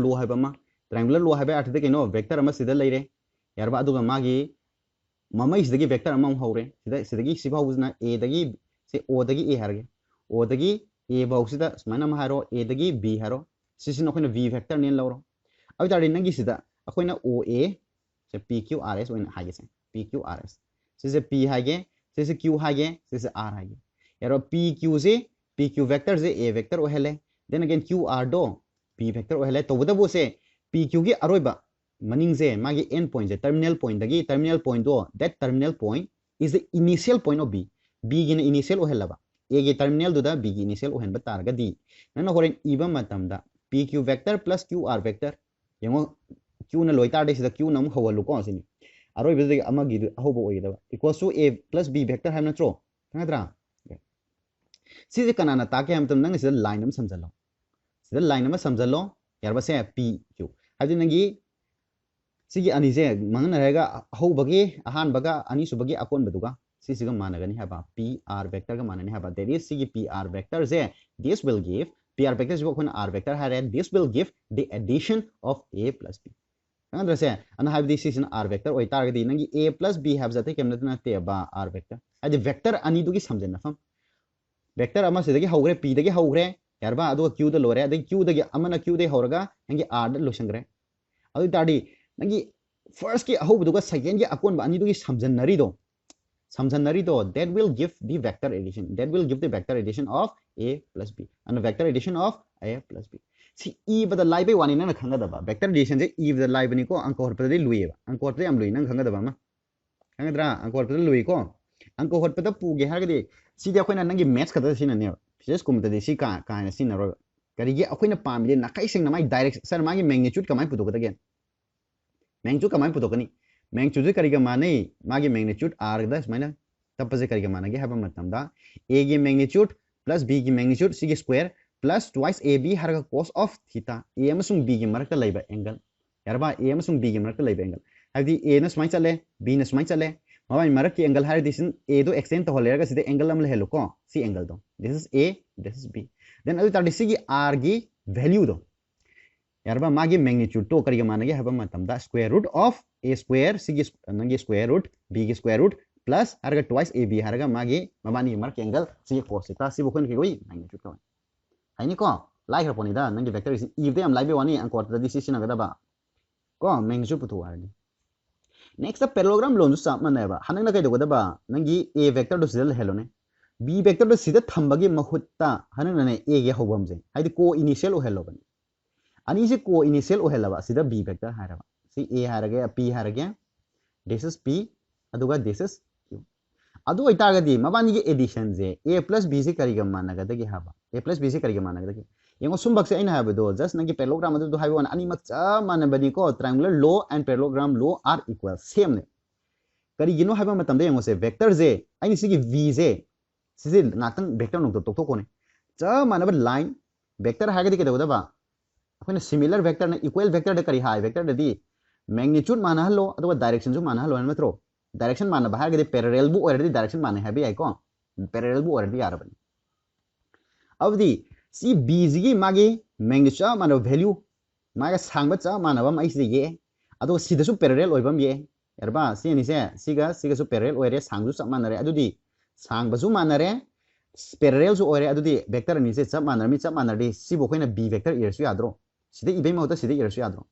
low haiba arth de kino vector ama sida lere yarba aduga magi mama is dagi vector among hore sidagi siba usna a dagi se o dagi a harge o dagi a bausida smana ma haro a dagi b haro sisino khona v vector nen lawro aw tari nangi sida akoina o a se p q r s oina hage se p q r s se p hage se q hage se r hage yaro p q vector se a vector ohele then again q r do p vector ohele to boda bo se p q gi aroiba maning je magi end point je terminal point do that terminal point is the initial point of b gi initial ohelaba a gi terminal do da b gi initial ohen ba targa di nana horen iba matam da pq vector plus qr vector yengo q na loitar de sida q nam hawalu ko sini aroi be de amagi hobo oida equals to a plus b vector ham natro ngadra si je kanana ta ke ham tam nang sida line nam samjalo yarba se pq hadi nangi sigi ani je mangna rega ho bagi ahan baga ani su bagi akon baduga siga managani haba pr vector ga manani haba that is sigi pr vector je this will give pr vector is when r vector had this will give the addition of a plus b andra se ana have this is an r vector oi target nangi a plus b have zate kemna na te ba r vector adi vector ani dugi samjena fam vector ama sidagi hogre p dagi hogre yarba adu q da lore adi q dagi amana q de horaga nangi r da losangre adu tadi nangi first ki aho buduga second ki akon ba ani dugi samjannari do that will give the vector addition of a plus b and vector addition of a plus b si e bada lai be wani na khanga da ba vector addition je e bada lai bani ko anko horpa de lui ba anko horpa am lui na khanga da ba ma khanga dra anko horpa de lui ko anko horpa da pu ge har ga de si de akoina nangi match ka da si na ne physics kum ta de si ka na si na ro kari ge akoina pam de na kai sing na mai direct sir magi magnitude kamai pudu ka da gen magnitude kamai putokani magnitude kariga mane magi magnitude r da smaina tapase kariga manage haba matam da a gi magnitude plus b gi magnitude c gi square plus twice ab harga cos of theta a amasung b gi marakta laiba angle yarba a amasung b gi marakta laiba angle hadi a na smai chale b na smai chale mabai marak ki angle har disin a do extend to holega side angle am le helo ko c angle do this is a this is b then adu tadi c gi r gi value do yarba magi magnitude to kariga manage haba matam da square root of a square c gi nangi square root b gi square root plus harga twice ab harga magi mamani mark angle c cos theta c bokon ki goi magnitude ko haini ko lai har poni da nangi vector is if they am lai be wani an ko da this is na ga ba ko magnitude putu ardi next the parallelogram lon su sam na ba hanang na kai do da ba nangi a vector do sidal hello ne b vector do sida thambagi mahutta hanang na ne a ge hobam je haidi co initial o hello bani ani se co initial o helaba sida b vector haraba si a harage p harage this is p aduga this is q adu oitagadi mabani ge addition je a plus b se kariga managa dagi haba a plus b se kariga managa dagi yengo sumbak se aina haba do just nangi parallelogram adu do haiba ani mak cha manabani ko triangular law and parallelogram law are equal same ne kari gino haiba matam de yengo se vector je aini sigi v je sisi ngatang vector nok to tok ko ne cha manaba line vector hagadi ke do da ba अखोना similar vector ना equal vector द करी हाई vector ददी magnitude माना हलो अथवा direction जो माना हलो नमत्रो डायरेक्शन माना बाहर गदे पैरेलल बु ऑलरेडी डायरेक्शन माने है भी आइको पैरेलल बु ऑलरेडी यार बनी अब दी सी b जी मागी मैग्नीट्यूड मानो वैल्यू मागा सांग चा मानव मै से ये अदो सिदसु पैरेलल ओइबम ये यारबा सी नि से सिगसु पैरेलल ओइरे सांगसु चप मानरे अदुदी सांगबसु मानरे पैरेलल सु ओइरे अदुदी वेक्टर नि से चप मानरदि सी बो खोइना b वेक्टर इरसु याद्रो सिदे इबे मौत सिदे इरसु याद्रो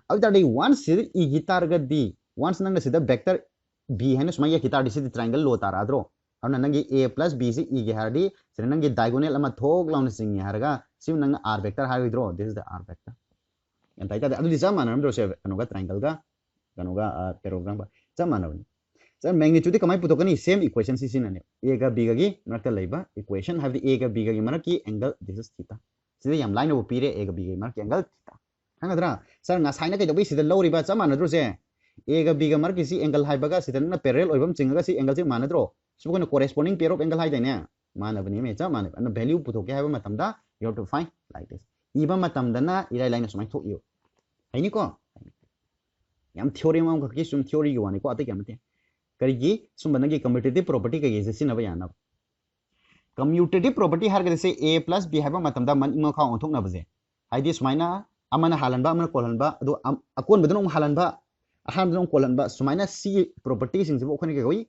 अदुदादि वन्स सिदे इ गिटारगदि वन्स नंग सिदे वेक्टर b हैन सुमा ये गिटार दिसि ट्रायंगल लो ताराद्रो अन नंगी a plus b से e गे हारदि सिदे नंगी डायगोनल अमा थोक लाउन सिंग हारगा सिम नंग r वेक्टर हारगिद्रो this is the r vector yang taita adu di zaman nam do se kanoga triangle ga kanoga parallelogram ba zaman nam sir magnitude kamai putokani same equation si sinane a ga b ga gi marka leiba equation have the a ga b ga gi marki angle this is theta sida yam line of pire a ga b ga marki angle theta hangadra sir nga saina kai dobi sida lori ba zaman dro se a ga b ga marki si angle hai ba ga sida na parallel oibam chinga si angle si manadro so ko corresponding pair of angle hai daine manabani me cha manab an value putoke hai ba matamda you have to find like this iba matamdana irai line sumai thok you ini ko yam theory ma ka ki sum theory gi wani ko ate kyamte kari gi sum banagi commutative property ka gi se sinaba yana commutative property har ga se a plus b haba matam da man ma kha on thok na baje haidi sumaina amana halanba amana kolanba adu akon badon halanba ahan badon kolanba sumaina c property sing se bo khone ga goi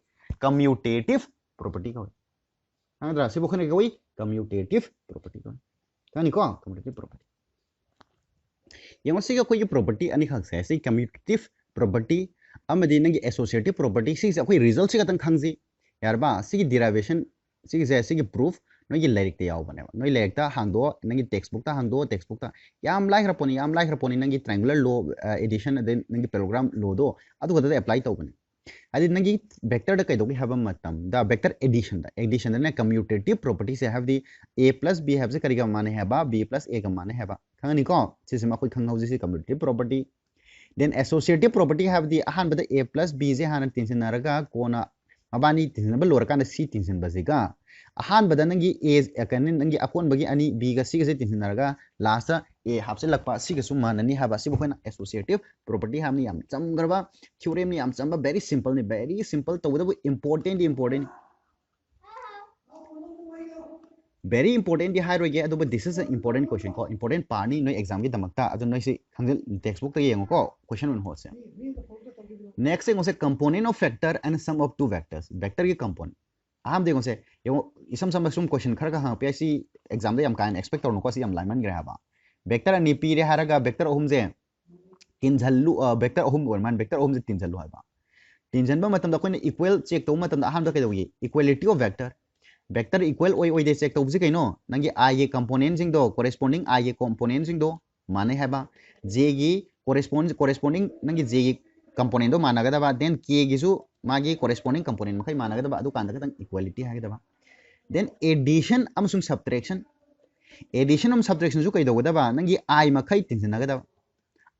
commutative property ka andra se bo khone ga goi commutative property ka kani ko commutative property yang masih aku ये property ani khang से से commutative property amadi nangi associative property से aku result से कतन खंग जी यार बा से derivation से proof नोई लाइक ते याव बने नोई लाइक ता हांगदो नंगी textbook ता याम लाइक रपोनी नंगी triangular law addition then नंगी parallelogram law दो अदु गदे apply तो बने अदि नंगी vector द कइदोगी have मतम the vector addition the commutative property से have the a plus b have से करिगा माने है बा b plus a का माने है बा खंगनी को सिसमा कोई खंगौ जिसि commutative property then associative property have the ahan bada a plus b जे हान तिनसिन नरगा कोना मबानी तिनसिन बल लोरका न c तिनसिन बजिगा ahan bada नंगी a कन नंगी अकोन बगी अनि b ga c ga तिनसिन नरगा लास्ट a हाफ से लगपा c ga सुमा ननी हाबा सी बखोना associative property हमनी याम चमगरबा theorem नि याम चमबा very simple तो वदबु important very important di hiro ge adoba this is an important question ko important part ni no exam gi damakta adu no si khangel textbook ta yengo ko question on hose next thing se component of factor and sum of two vectors vector ki component aham de se yo isam sum question khar ga ha psi exam da yam kan expect or no ko si yam lineman gra ba vector ani p re haraga vector ohum je tin jhallu vector ohum or man vector ohum je tin jhallu ha ba tin jan ba matam da ko equal check to matam da aham da kai do equality of vector vector equal oi de check tobji kaino nangi I ye component sing do corresponding I ye component sing do mane haba j gi corresponding nangi j gi component do managa da ba then k gi su magi corresponding component makai managa da ba adu kanda ka equality ha ga da ba then addition amsung subtraction su kai do da ba nangi I makai tinsin ga da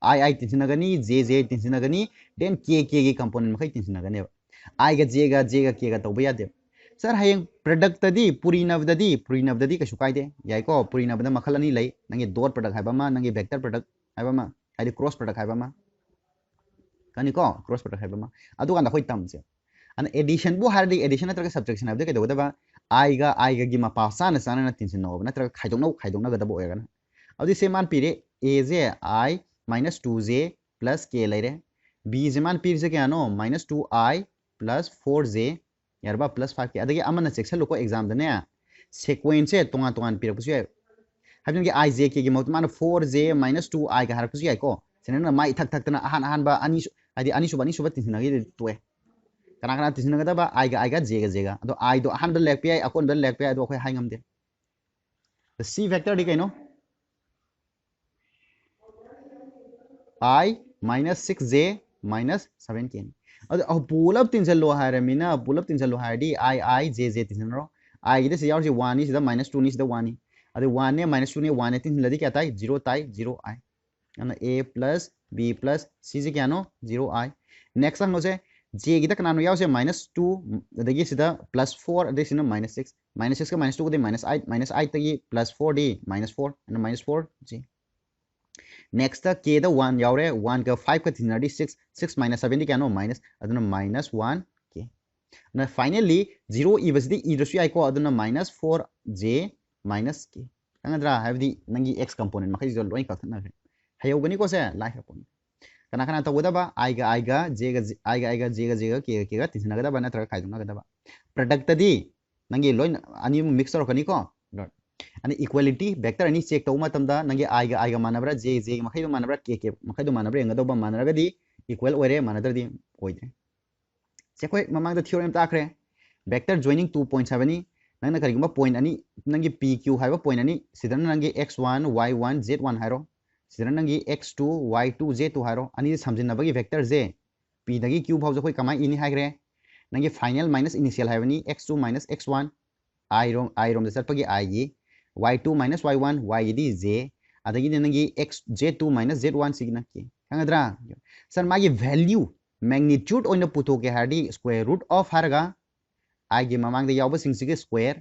I tinsin ga ni j tinsin ga ni then k gi component makai tinsin ga ne I ga j ga k ga to ba ya de sir हयें product तदी पुरीनबददी कछु कायदे याइको पुरीनबदा मखल अनि लै नंगे dot product हाइबमा नंगे vector product हाइबमा हाइदि cross product हाइबमा कनि को क्रॉस प्रोडक्ट हाइबमा अदु गाना खोइ तमसे अन एडिशन बु हारदि एडिशन नत्रगा सब्ट्रैक्शन हाइबदे के दोदबा आई गा गी मपा साना साना न तिनसिन नो नत्रगा खाइदोंना गदबो ओयगना अदि से मान पिरे a J I - 2j + k लैरे b जे मान पिर से क्या नो -2i + 4j यारबा +5 के अदगी अमन सेक्शन लोको एग्जाम दने सीक्वेंस से तोंगा पिरपसु है हाबिन के i j k गी मौत मान 4j - 2i का हरपसु है को सेना माइ थक तना अहान बा अनि सुबा तिसिना गे तोए kana तिसिना गदा बा i ga j ga अदो i दो अहान द लेक पे अकोन द लेक पे अदो खै high ngam they the c vector di kaino I - 6j - 7k अदो पुलअप तिनजलो हारमिना पुलअप तिनजलो हारदी I j तिनजनो I गिदे से यार जे 1 नि सिदा -2 नि सिदा 1 नि अदो 1 ने -2 ने 1 ने तिनलदि क्या ताई 0 ताई 0 I on a + b + c जे क्या नो 0 I नेक्स्ट अंगो से j गिदा कनानो याव से -2 अदगी सिदा +4 अदे सिना -6 -6 का -2 को दे -8 तगी +4 दी -4 अन -4 j नेक्स्ट k द 1 यावरे 1 का 5 का थिनरदी 6 -7 दी क्या नो माइनस अदुना -1 k ना फाइनली 0 इबसदी इदसु आइ को अदुना -4j - k kangadra habdi nangi x component makai zo loin ka thana re hayo gani ko se lai ha pon kana kana to goda ba I ga j ga j ga k ga tin na ga ba na tra khai duna ga ba product di nangi loin ani mix ro kani ko ani equality vector ani check to ma tamda nangi I ga manabra j makai do manabra k makai do manabra enga do ba manara ga di equal ore manadra di oidre se koi mamang da theorem ta kre vector joining 2 points havani nang na karigma point ani nangi pq haiba point ani sidana nangi x1 y1 z1 hairo sidana nangi x2 y2 z2 hairo ani samjinna bagi vector j p dagi q bhau jo koi kamai ini haigre nangi final minus initial haibani x2 minus x1 I rom da satpagi I gi y2 minus y1 y gi di j adagi nangi x j2 minus z1 signa ki kangadra sir magi value magnitude oina puto ke hardi square root of harga I gi mamang da yaw sing sig square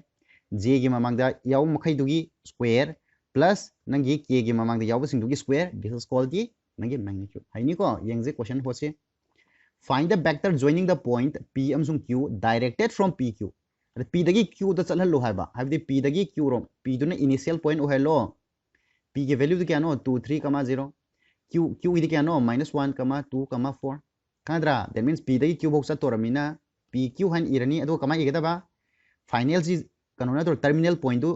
j gi mamang da yaw makai dugi square plus nangi k gi mamang da yaw sing dugi square this is called the nangi magnitude haini ko yengje question hoche find the vector joining the point p amsung q directed from pq p dagi q da chalhal lo haiba habdi p dagi q rom p duna initial point o hello p की value क्या नो 2 3 0 q इदी क्या नो -1 2 4 कांद्रा that means p दगी q box तोरमिना p q हन इरनी अदो कमा इगदबा फाइनल जी कनोना तो टर्मिनल पॉइंट दु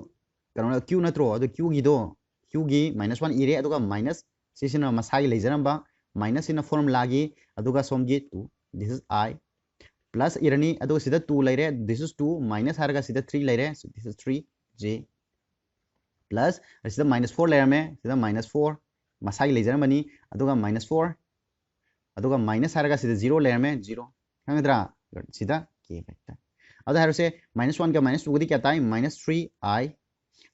कनोना q नत्रो अदो q गिदो q गी -1 इरे अदो माइनस सिसिना मसाई लेजरंबा माइनस इन फॉर्मूला गी अदो सोम गी 2 दिस इज I प्लस इरनी अदो सिदा 2 लेरे दिस इज 2 माइनस हारगा सिदा 3 लेरे सो दिस इज 3 j प्लस सिदा -4 लेयर में सिदा -4 मसाई लेजर मनी अदुगा -4 अदुगा माइनस हारगा सिदा 0 लेयर में 0 खंगद्रा सिदा k वेक्टर अदो हारो से -1 का -2 गदी क्या ताई -3 I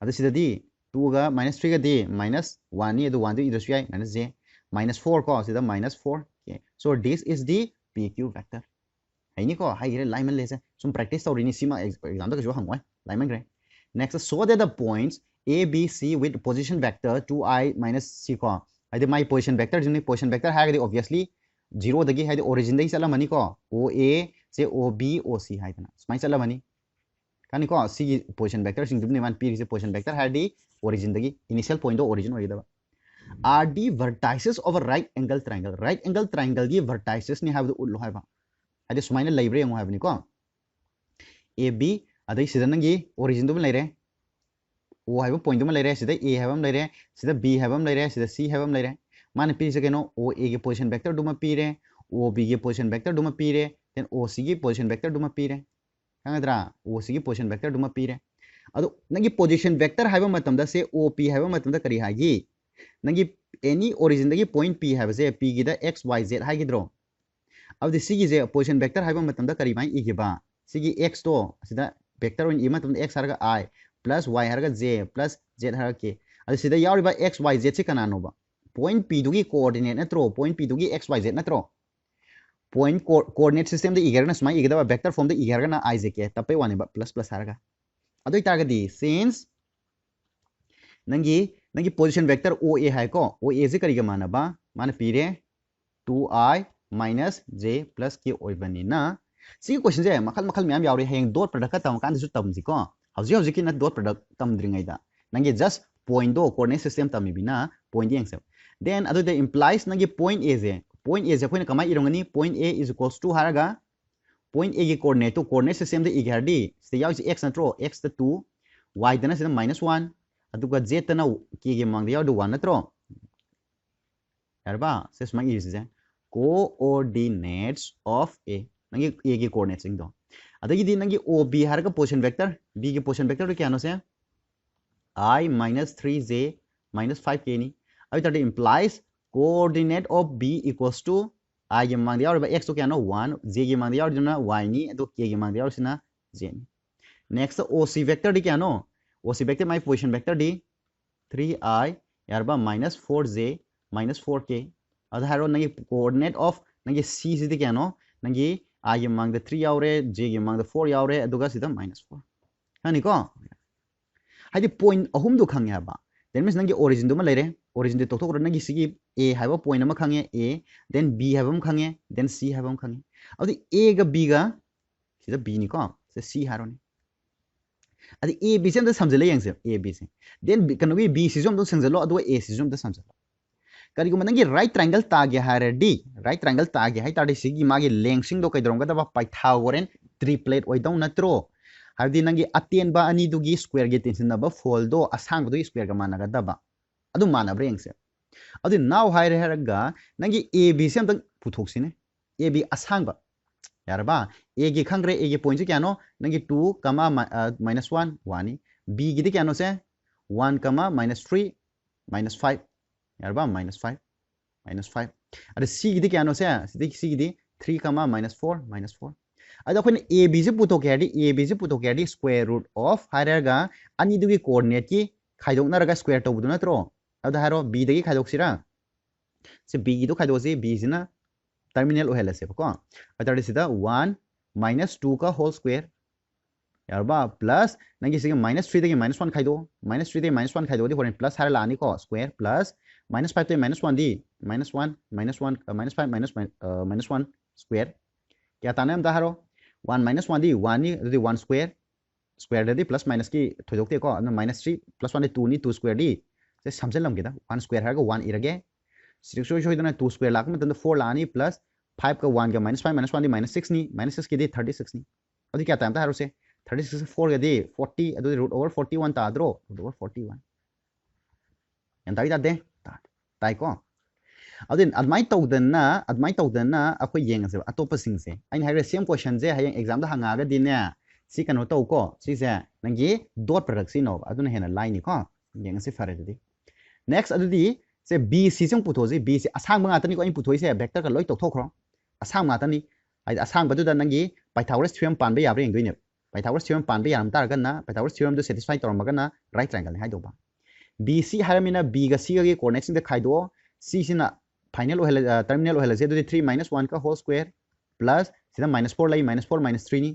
अदो सिदा दी 2 गा -3 गा दी -1 नी अदो 1 दी इधर सुयाई -j -4 को सिदा -4 k so this is the pq vector हाइनी को हाइ रे लाइमन लेसे सुम प्रैक्टिस तौरिनी सीमा एग्जाम तक जो हंगोय लाइमन ग्रे next so that the points a b c with position vector 2I minus c को हाइदे माय पोजीशन वेक्टर जिनि पोजीशन वेक्टर हाइगदि ऑब्वियसली 0 दगी हाइदे ओरिजिन दगी चला मनी को o a से o b o c हाइदना स्माइ चला मनी कानी को c की पोजीशन वेक्टर सिंग दुनि मान p से पोजीशन वेक्टर हाइदि ओरिजिन दगी इनिशियल पॉइंट दो ओरिजिन होइदबा are the vertices of a right angle triangle की vertices नि हाइबदु उल्लो हाइबा हाइदे सुमाइना लाइब्रे यंग हाइबनि को a b अदै सिदनगी ओरिजिन दु लाइरे o हाइबो पॉइंट दु लाइरे सिदा a हाइबम लाइरे सिदा b हाइबम लाइरे सिदा c हाइबम लाइरे माने पी से केनो o a की पोजीशन वेक्टर दुमा पीरे o b की पोजीशन वेक्टर दुमा पीरे देन o c की पोजीशन वेक्टर दुमा पीरे खंगद्रा o c की पोजीशन वेक्टर दुमा पीरे अदो नगी पोजीशन वेक्टर हाइबो मतमदा से o p हाइबो मतमदा करी हागी नगी एनी ओरिजिन दगी पॉइंट p हाइबो से p की दा x y z हागिद्रो अब सी की जे पोजीशन वेक्टर हाइबो मतमदा करी माइ इगिबा सी की x तो सिदा वेक्टर इन इमा तम x हरगा I प्लस y हरगा j प्लस z हरगा k अब सिदा यावरिबा x y z से कनानोबा पॉइंट p दुगी कोऑर्डिनेट नत्रो पॉइंट p दुगी x y z नत्रो पॉइंट कोऑर्डिनेट सिस्टम द इगरना स्माइ इगदबा वेक्टर फॉर्म द इगरना I j k तपै वानेबा प्लस प्लस हरगा अदोइ तागदी सिंस नंगी पोजीशन वेक्टर o a है को o a से करिगा मानबा माने पीरे 2I minus j plus k ओइबनिना सी क्वेश्चन जे मखल मखल म्याम यावरे हेंग डॉट प्रोडक्ट का तम कान दिसु तमजी को हौजी हौजी की न डॉट प्रोडक्ट तम द्रिंगाइदा नंगे जस्ट पॉइंट दो कोऑर्डिनेट सिस्टम तमी बिना पॉइंट यंग सब देन अदो द इंप्लाइज नंगे पॉइंट ए जे कोइन कमाई इरंगनी point a is equals to हारगा पॉइंट a की कोऑर्डिनेट तो कोऑर्डिनेट सिस्टम द इगरडी से याव x नत्रो x द 2 y दना से -1 अदुगा z तना k की मांग याव दो 1 नत्रो यारबा से स्माइ इजे coordinates of a नंगे a की कोऑर्डिनेट्स इंग दो अदगी दी नंगे o b हर का पोजीशन वेक्टर b की पोजीशन वेक्टर क्या नो से I minus 3j minus 5k नी अभी तक implies coordinate of b equals to I की मांग दिया और x तो क्या नो 1 j की मांग दिया और जो ना y नी तो k की मांग दिया और सिना j नी नेक्स्ट oc वेक्टर दी क्या नो oc वेक्टर माय पोजीशन वेक्टर दी 3I यार बा -4j -4k अद हारो नंगे कोऑर्डिनेट ऑफ नंगे c सिदी क्या नो नंगे I की मांग द 3 यावरे j की मांग द 4 यावरे अदुगा सिदा -4 हानि को हाइदि पॉइंट अहुम दो खंगे हाबा देन मींस नंगे ओरिजिन दो म लेरे ओरिजिन दे तोथो नंगे सिगी a हाइबा पॉइंट म खंगे a देन b हाइबा म खंगे देन c हाइबा म खंगे अदि a गा b गा सिदा b नि को से c हारोनी अदि ए बी से समझले यंगसे ए बी से देन कनोगी बी से जो समझलो अदो ए से जो समझलो करिगो मनंगी राइट ट्रायंगल तागे हारेडी राइट ट्रायंगल तागे हाइ ताडी सिगी मागे लेंगसिंग दो कैदरोंगा दबा पाइथागोरन ट्रिपलेट ओइदौ नत्रो हादि नंगी अतेनबा अनि दुगी स्क्वायर गे तिनसिनबा फोल दो असांग दो स्क्वायर गा मानागा दबा अदु मानाब्रे यंगसे अदि नाउ हाइरे हरगा नंगी ए बी से हम पुथोक्सिने ए बी असांगबा यारबा ए गे खंग्रे ए गे पॉइंट से क्यानो नंगी 2 कमा -1 वानी बी गे दि क्यानो से 1 कमा -3 -5 यारबा -5 अरे सी गे दि क्यानो से सी गे दि 3 कमा -4 -4 अद अपन ए बी से पुतो के दी स्क्वायर रूट ऑफ हायरगा अनि दुगी कोऑर्डिनेट की खाइदोकनारगा स्क्वायर तोबदु नत्रो अद हारो बी दगी खाइदोकसिरा से बी गी दो खाइदोसी बी सिना टर्मिनल ओहेलसे को अतडी सिदा 1 -2 का होल स्क्वायर यारबा प्लस नंगी सिगे -3 दगी -1 खाइदो -3 दगी -1 खाइदो दी होरेन प्लस हारे लानी को स्क्वायर प्लस -5 दगी -1 दी -1 -5 -1 स्क्वायर क्या ताने हम दाहारो 1 -1 दी 1 नी दी 1 स्क्वायर दी प्लस माइनस की थोजोकते को -3 प्लस 1 दी 2 नी 2 स्क्वायर दी से समझलम गेदा 1 square हागा 1 इरगे 6 shoydana 2 square lakma tanda 4 lani plus 5 ka 1 ga -5 -1 di -6 ni -6 ki di 36 ni adi kya time ta haro se 36 4 ga di 40 adu root over 41 ta adro root over 41 yan ta de tai ko adin admai tawdana akoi yeng se atopa sing se ain haire same question je hayeng exam da hanga ga di ne si kano taw ko si se nangi dot product si no aduna hena line ni ko yeng se fare di next adu di से B C जों पुथोजे B से असांग मातनी को इन पुथोइसे vector का लोय तोथोखरो असांग मातनी आइ असांग बदुदा नंगी Pythagoras theorem पानबे याब्रे इंगोइने पाइथागोरस थ्योरम पानबे याम तारगना पाइथागोरस थ्योरम दो सेटिस्फाई तोरमगना राइट ट्रायंगल हाइ दोबा बी सी हारमिना बी गा सी गे कोऑर्डिनेट्स द खाइदो सी सिना फाइनल ओहेल टर्मिनल ओहेल जे दो 3 -1 का होल स्क्वायर प्लस सिदा -4 लाई -4 -3 नि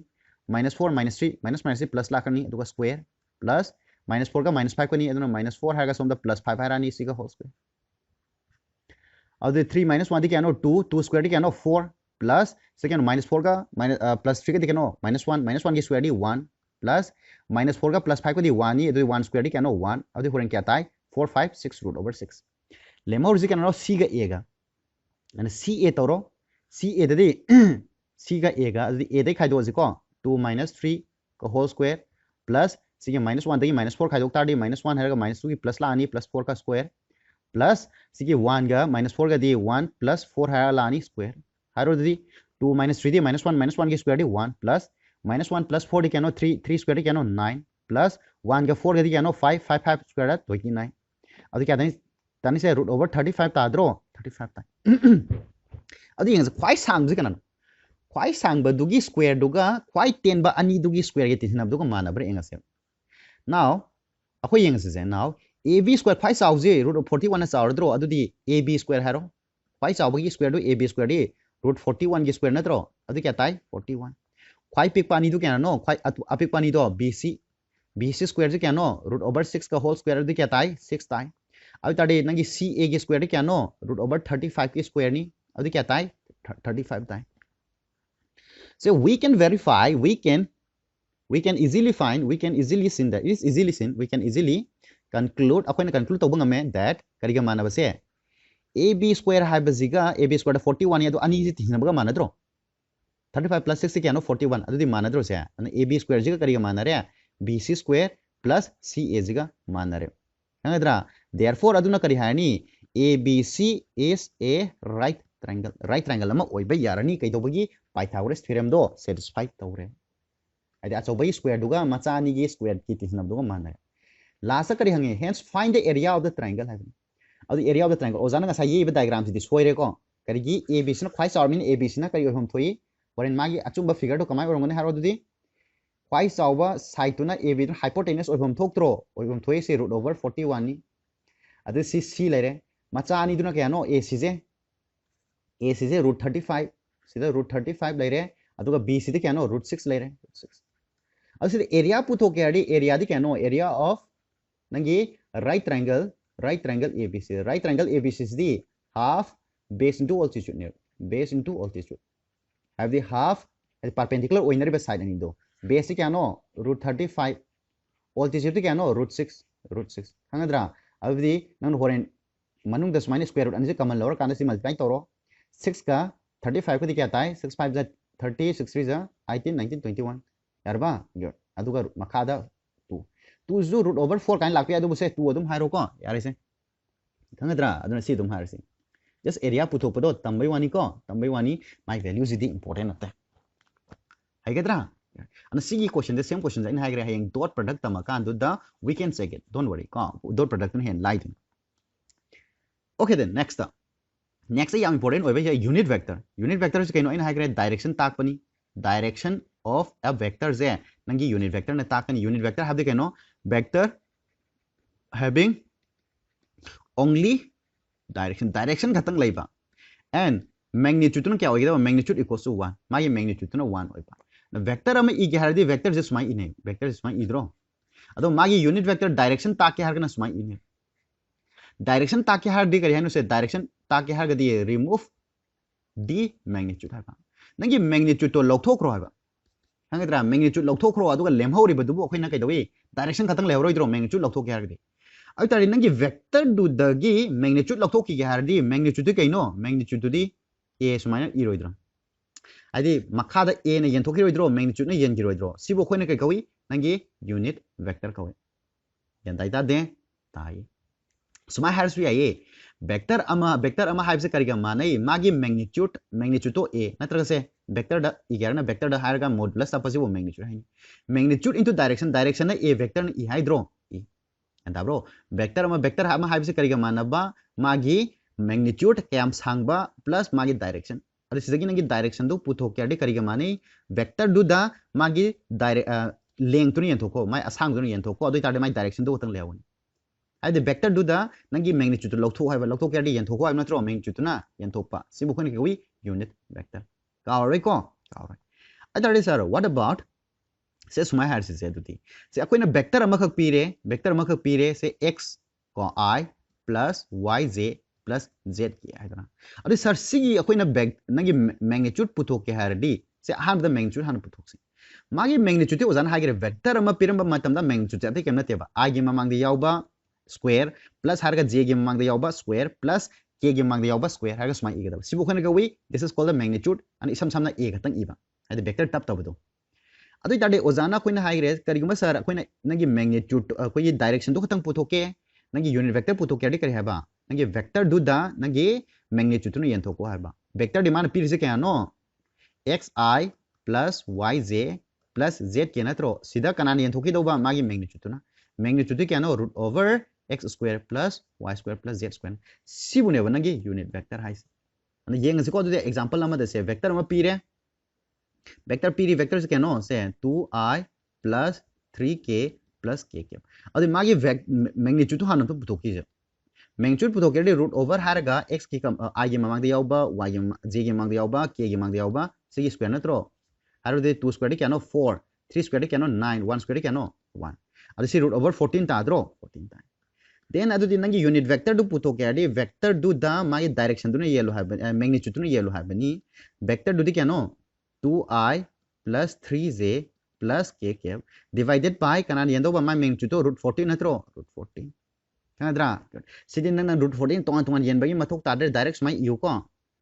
-4 -3 -3 प्लस लाखनी दुगा स्क्वायर प्लस -4 का -5 को नि अदुना -4 हागा सोम द +5 हारानी सी का होल स्क्वायर अब 3 -1 दी क्यानो 2 स्क्वायर दी क्यानो 4 प्लस सेकंड -4 का +3 का दी क्यानो -1 की स्क्वायर दी 1 प्लस -4 का +5 को दी 1 नी 1 स्क्वायर दी क्यानो 1 अब दी होरेन क्या ताई 4 5 6 रूट ओवर 6 लेमो जी क्यानो सी गा ए गा and सी ए तोरो सी ए ददी सी गा ए गा दी ए दे खाइदो जी को 2 -3 का होल स्क्वायर प्लस सी के -1 दगी -4 खाइदो ताडी -1 हेरगा -2 की प्लस लानी +4 का स्क्वायर प्लस सिगी 1 गा -4 गा दी 1 प्लस 4 हारा लानी स्क्वायर हारो दी 2 -3 दी -1 की स्क्वायर दी 1 प्लस -1 प्लस 4 दी क्यानो 3 स्क्वायर दी क्यानो 9 प्लस 1 गा 4 गा दी क्यानो 5 स्क्वायर दा 29 अदि क्या तानी से रूट ओवर 35 ता द्रो 35 ता अदि यंग क्वाइ सांग जी कना क्वाइ सांग ब दुगी स्क्वायर दुगा क्वाइ टेन बा अनि दुगी स्क्वायर गे तिनब दुगा मानब्रे एंग से नाउ अखो यंग से now AB square 5 साउजे root of 41 ना साउद्रो अदुदी AB square हारो 5 साउबगी square दो AB square दी root 41 की square नत्रो अदु क्या ताई 41 5 पिक पानी दो क्या नो 5 अपिक पानी दो BC square जो क्या नो root over 6 का whole square अदु क्या ताई 6 ताई अब ताडे नंगी CA की square क्या नो root over 35 की square नी अदु क्या ताई 35 ताई so we can verify we can easily find we can easily seen that it is easily seen we can easily conclude अखोइन conclude तो बंगमे that करिगा माना बसे AB square है बजिगा AB square 41 या तो अनि जी तीन बगा माना द्रो 35 plus 6 क्या नो 41 अदुदी माना द्रो से अन AB square जिगा करिगा माना रे BC square plus CA जिगा माना रे हंगद्रा therefore अदुना करि हानी ABC is a right triangle अमा ओइबे यारनी कैदोबगी पाइथागोरस थ्योरम दो satisfy तौरे आदि अचोबई स्क्वायर दुगा मचानी गी स्क्वायर की तीन दुगा माना रे लास्ट करी हंगे hence find the area of the triangle है अब area of the triangle ओजाना ngasa ये डायग्राम सिदि सोइरे को करिगी ABC ना ख्वाइ चावमिन ABC ना करि हम थोई होरेन मागी अचुंबा फिगर तो कमाय ओरंगने हारो दुदि ख्वाइ चावबा साइड तुना AB हाइपोटेनस ओइबम थोक्त्रो ओइबम थोई से रूट ओवर 41 नि अदु सी लेरे मचा अनि दुना क्या नो AC जे रूट 35 सिदा रूट 35 लेरे अदुगा BC दे क्या नो रूट 6 लेरे 6 अब सिदा एरिया पुथो के आडी एरिया दे क्या नो एरिया ऑफ नंगी right triangle ABC is the half base into altitude near base into altitude have the half perpendicular oinary side ani do base क्या नो root 35 altitude क्या नो root 6 खंगद्रा अबदी नंग होरेन मनुंग द सुमाइने स्क्वायर रूट अनसे कमन लवर कांदा सि मल्टीप्लाई तोरो 6 का 35 को क्या ताई 6 5 जा 30 6 3 जा 18 19 21 यारबा यो अदुगा मखादा 2 2 जो रूट ओवर 4 काइन लाक पे अदु बसे 2 अदुम हारो को यार इसे खंगद्रा अदुना सि दुम हारसि just area पुथो पदो तंबई वानी माय वैल्यूज इदि इंपोर्टेंट अते हाइगद्रा and see question the same questions in higher haying dot product tamaka and the we can check it don't worry dot product in light okay then next next is important over here unit vector is kaino in higher direction takpani direction of a vector ze nangi unit vector na takani unit vector have the kaino vector having only direction khatang laiba and magnitude no kya hoigida magnitude equals to 1 my magnitude no 1 hoiba vector अमे ई के हारदी vector जे सुमाई इने vector सुमाई इद्रो अदो मागी unit vector direction ताके हारगना सुमाई इने direction ताके हारदी करी हानु से डायरेक्शन ताके हारगदी रिमूव दी मैग्नीट्यूड हाबा नंगी मैग्नीट्यूड तो लौथोक्रो हाबा हंगद्रा मैग्नीट्यूड लौथोक्रो अदुगा लेमहौरि बदुबो अखैना कैदोई डायरेक्शन खतंग लेहरोइद्रो मैग्नीट्यूड लौथोके हारगदी अइ तारि नंगी वेक्टर दु दगी मैग्नीट्यूड लौथोकी के हारदी मैग्नीट्यूड कैनो मैग्नीट्यूड दी ए सुमाइना इरोइद्रो आदि मखादा ए ने यंथोकिरोइद्रो मैग्नीट्यूड ने यंगिरोइद्रो सिबो खोइना कै कवि नंगी यूनिट वेक्टर कवि यंताइता दे ताई सुमाय हारसु याये वेक्टर अमा हाइबसे करिगा मानै मागी मैग्नीट्यूड तो ए नत्रगा से वेक्टर द इगरना वेक्टर द हायरगा मॉडुलस तपसिबो मैग्नीट्यूड हाइनि मैग्नीट्यूड इनटू डायरेक्शन ने ए वेक्टर ने ई हाइद्रो ई अंदाब्रो वेक्टर अमा हाइबसे करिगा मानबा मागी मैग्नीट्यूड कैम सांगबा प्लस मागी डायरेक्शन अरे सिजगी नंगी डायरेक्शन दो पुथोक्याडे करिगा माने वेक्टर दुदा मागी length तुनि यंथोको my असांग दुनि यंथोको अदुइ Tade my direction दो उतंग लेवनी आइदे वेक्टर दुदा नंगी मैग्नीट्यूड लौथो हाइबा लौथोक्याडे यंथोको हाइब नत्रो मैग्नीट्यूड ना यंथोपा सिबु खोनि केवी यूनिट वेक्टर कावरे को कावरे अदाडे सर व्हाट अबाउट से सुमाय हार से दुती से अकोइना वेक्टर अमखक पीरे से x को i plus yj plus z की है अरे सर सिगी अकोइना नंगी मैग्नीट्यूड पुथोके हारदी से हाम द मैग्नीट्यूड हान पुथोकसी मागी मैग्नीट्यूड ते ओजान हागिरे वेक्टर अमा पिरम मतम द मैग्नीट्यूड ते केम नतेबा i गे ममांग दे यावबा स्क्वायर प्लस हारगा j गे ममांग दे यावबा स्क्वायर प्लस k गे ममांग दे यावबा स्क्वायर हारगा सुमाई इगदा सिबो खने गवी this is called the magnitude and इसम समना a खतंग इबा है वेक्टर टप तबदो अदुइ ताडे ओजाना कोइना हागिरे करिगुमा सर कोइना नंगी मैग्नीट्यूड कोइ डायरेक्शन दो खतंग पुथोके नंगी यूनिट वेक्टर पुथोके डी करि हाबा नंगे वेक्टर दुदा नंगे मैग्नीट्यूड नु यंथोको हाबा वेक्टर डिमांड पिरिसे क्या no xi plus yj plus z के नत्रो सीधा कनान यंथोकी दोबा मागी मैग्नीट्यूड क्या नो root over x square plus y square plus z square सिबुनेबा नंगे यूनिट वेक्टर हाइस अनि येंगसिको दुदे एग्जांपल अमा दसे वेक्टर अमा पिरे वेक्टर से क्या नो से 2i plus 3k plus k के अदि मागी मैग्नीट्यूड तो हानम तो पुथोकी जे मैग्नीट्यूड पुथोके रूट ओवर हारगा x की i के ममांग दे यावबा y के j के ममांग दे यावबा k के ममांग दे यावबा से स्क्वायर नत्रो हारो दे 2 स्क्वायर क्या नो 4 3 स्क्वायर क्या नो 9 1 स्क्वायर क्या नो 1 अदि से रूट ओवर 14 ताद्रो 14 ता देन अदु दिन नंगी यूनिट वेक्टर दु पुथोके आदि वेक्टर दु दा मागी डायरेक्शन दु ने येलो है मैग्नीट्यूड ने येलो है बनी वेक्टर दु क्या no 2i plus 3j plus k cube divided by kanan yendo ba my magnitude to root 14 natro root 14 kanadra sidin nang root 14 tongan yen bagi mathok tadre direct mai yu ko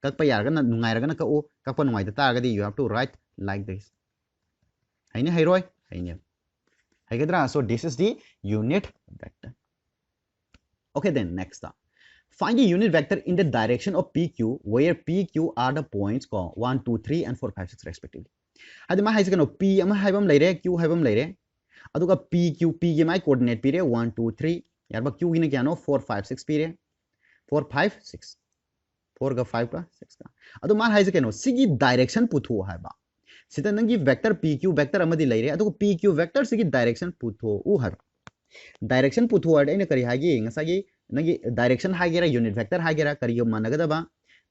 kak pa yarga na nungai raga na ka o kak pa nungai ta ga di you have to write like this haine hairoi haine haigadra so this is the unit vector okay then next find the unit vector in the direction of PQ where PQ are the points को 1 2 3 and 4 5 6 respectively अदि मा हाइस कनो P अमा हाइबम लैरे Q हाइबम लैरे अदुगा PQ P के my coordinate पिरे 1 2 3 यारबा Q गिने क्यानो 4 5 6 पिरे 4 5 6 4 का 5 का 6 का अदु मा हाइस कनो सिगी डायरेक्शन पुथो हाइबा सिदा नंगी वेक्टर PQ वेक्टर अमदि लैरे अदुगा PQ वेक्टर सिगी डायरेक्शन पुथो उ हाइबा डायरेक्शन पुथो अड एने करि हागी ngसागी नगी डायरेक्शन हागेरा यूनिट वेक्टर हागेरा करियो मानगदबा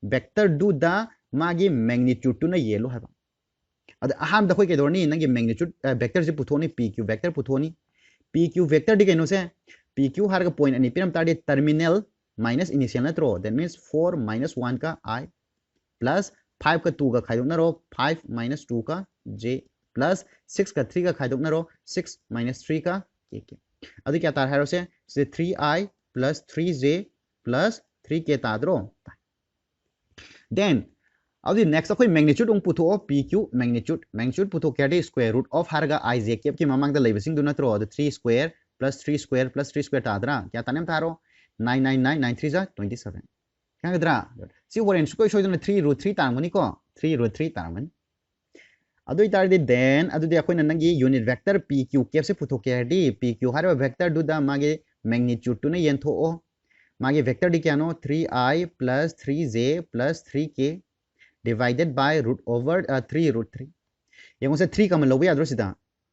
वेक्टर दु दा मागी मैग्नीट्यूड टू न येलो हाबा अद अहाम दखोय के दोरनी नगी मैग्नीट्यूड वेक्टर से पुथोनी PQ वेक्टर पुथोनी PQ वेक्टर दि केनो से PQ हारगा पॉइंट अनि पिरम ताडे टर्मिनल माइनस इनिशियल नत्रो दैट मींस 4 minus 1 का I प्लस 5 का 2 का खाइदोक नरो 5 minus 2 का J प्लस 6 का 3 का खाइदोक नरो 6 minus 3 का के अदु क्या तार हारो से 3i plus 3j plus 3k तादरो then अदु नेक्स्ट अखोई मैग्नीट्यूड उंग पुथो pq मैग्नीट्यूड पुथो के स्क्वायर रूट ऑफ हारगा ij के की ममांग द लेबसिंग दु नत्रो 3 square plus 3 square plus 3 square तादरा क्या तानेम तारो 999 3 जा 27 क्या गदरा सी वरेन सुको सोइदन 3 रूट 3 तांगमनी को 3 रूट 3 तांगमनी अदु इतारदि देन अदुदि अखोइना नंगी यूनिट वेक्टर pq के से पुथो के pq हारबा वेक्टर दुदा मागे मैग्नीट्यूड टू ने येंथो ओ मागे vector the Keanu 3i plus 3j plus 3k divided by root over 3 root 3 yengo se 3 कमन लौबे याद्रो सिदा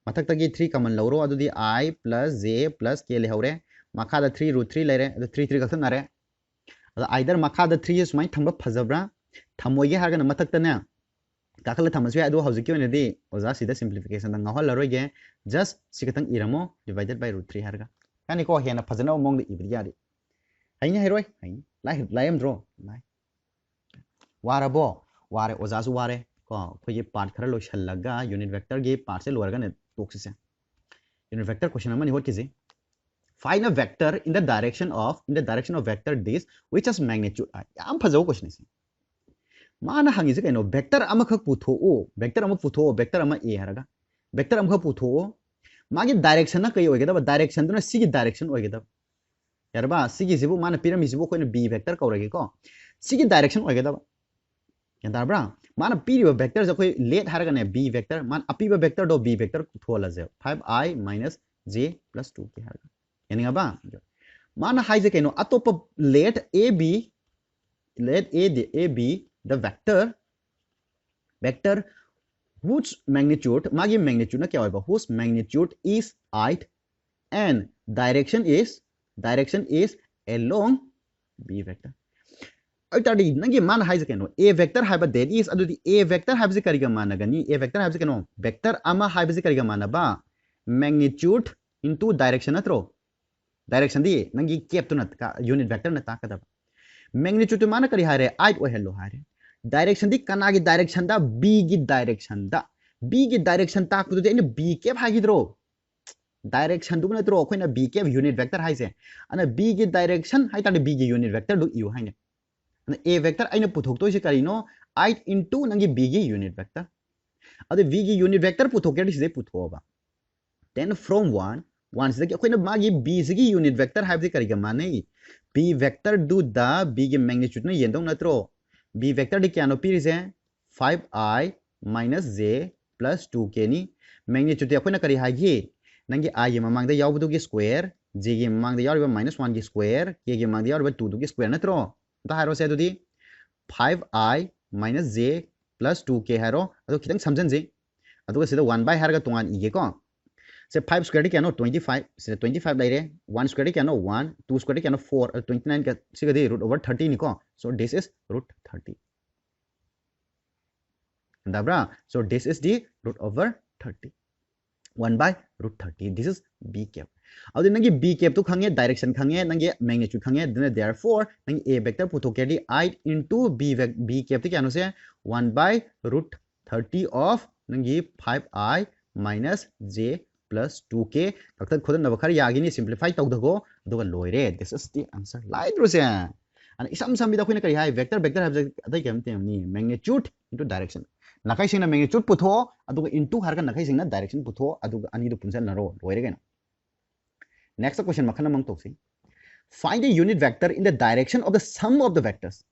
मथक तगी 3 कमन लौरो अदुदि I plus j plus k ले हौरे मखा द 3 root 3 लेरे अदु 3 3 कथन नारे अदु आइदर मखा द 3 सुमाइ थंबा फजब्रा थमोइगे हारगन मथक तने काखल थमसु अदु हौजिकि ओनेदि ओजा सिदा सिंप्लिफिकेशन द ngahol लरोगे जस्ट सिकतंग इरमो divided by root 3 हारगा कानि को हेना फजना मोंग द इबि यादि हाइने हेरोय हाइ लायम द्रो लाइ वाराबो वारे ओजासु वारे को खोये पार्ट खरा लोइसल्लगा यूनिट वेक्टर गे पार्ट से लोरगा ने टोक्सिसे यूनिट वेक्टर क्वेश्चन नंबर होत किसे find a vector in the direction of vector this which has magnitude याम फजो क्वेश्चन से माना हंगी से कनो वेक्टर अमखक पुथो वेक्टर अम ए हरगा वेक्टर अमखक पुथो मागे डायरेक्शन ना कई होगेदा डायरेक्शन दुना सिगी डायरेक्शन होगेदा यारबा सिगी जिबु माना पिरामिड जिबु कोइन बी वेक्टर कौरगे को सिगी डायरेक्शन होगेदा यादाब्रा माना पीरिबा वेक्टर जखोय लेट हारगने बी वेक्टर मान अपीबा वेक्टर दो बी वेक्टर थोला जे 5i minus j plus 2 के हारगा यानिबा माना हाइजे केनो अतोप late ab the vector whose magnitude मागी magnitude ना क्या होगा whose magnitude is 8 and direction is along b vector अतडी नंगी मान हाइजे केनो a vector हाइबा that is अदुदी a vector हाइबजे करिगा मानगनी a vector हाइबजे केनो vector अमा हाइबजे करिगा मानबा magnitude into direction नत्रो direction दी नंगी केप तो नत का unit vector न ताकदा magnitude माना करि हारे 8 ओ हेलो हारे डायरेक्शन दी कना की डायरेक्शन दा b की डायरेक्शन ताक तो दे b केप हागिद्रो डायरेक्शन दुना त्रो खोइना b केप यूनिट वेक्टर हाइसे अना b की डायरेक्शन हाइ ताने b की यूनिट वेक्टर दु यु हाइने अना a वेक्टर आइना पुथोक्तो से करिनो 8 into नंगी b की यूनिट वेक्टर अदे v की यूनिट वेक्टर पुथोके दिसे पुथोबा then from 1 से खोइना मागी b से की यूनिट वेक्टर हाइबे करिगा माने b वेक्टर दु दा b की मैग्नीट्यूड न येंदो नत्रो b वेक्टर दी Keanu पिरिसे 5i minus j plus 2k नि मैग्नीट्यूड अखोइना करि हागी नंगी i की ममांग दा यावबदु की स्क्वायर j की ममांग दा यावबा -1 की स्क्वायर k की ममांग दा यावबा 2 की स्क्वायर नत्रो दा हारो से दुदी 5i minus j plus 2k हारो अदो खितंग समझन जे अदो सिदा 1 by हारगा तोंगान इगे को से 5 स्क्वायर दी क्यानो 25 से 25 लाइरे 1 स्क्वायर दी क्यानो 1 2 स्क्वायर दी क्यानो 4 29 का सिगा दी रूट ओवर 30 निको सो दिस इज रूट 30 दाब्रा so this is the root over 30 1 by root 30 this is b cap अब नंगी b कैप तो खंगे डायरेक्शन खंगे नंगे मैग्नीट्यूड खंगे देन देयरफॉर नंगी a वेक्टर पुथोके दी 8 into b कैप तो क्यानो से 1 by रूट 30 ऑफ नंगी 5i minus j plus 2k कक्तन खुदन नबखर यागिनी सिंप्लीफाई तौदगो दुगा लोइरे दिस इज द आंसर लाइट रोसे अन इसम सम बिदा खोइना करि हाय वेक्टर हाब अदै केम तेमनी मैग्नीट्यूड इनटू डायरेक्शन नखाइ सिंगना मैग्नीट्यूड पुथो अदुगा इनटू हारगा नखाइ सिंगना डायरेक्शन पुथो अदुगा अनि दु पुनसन नरो लोइरे गेनो नेक्स्ट क्वेश्चन मखन मंग तोसी find the unit vector in the direction of the sum of the vectors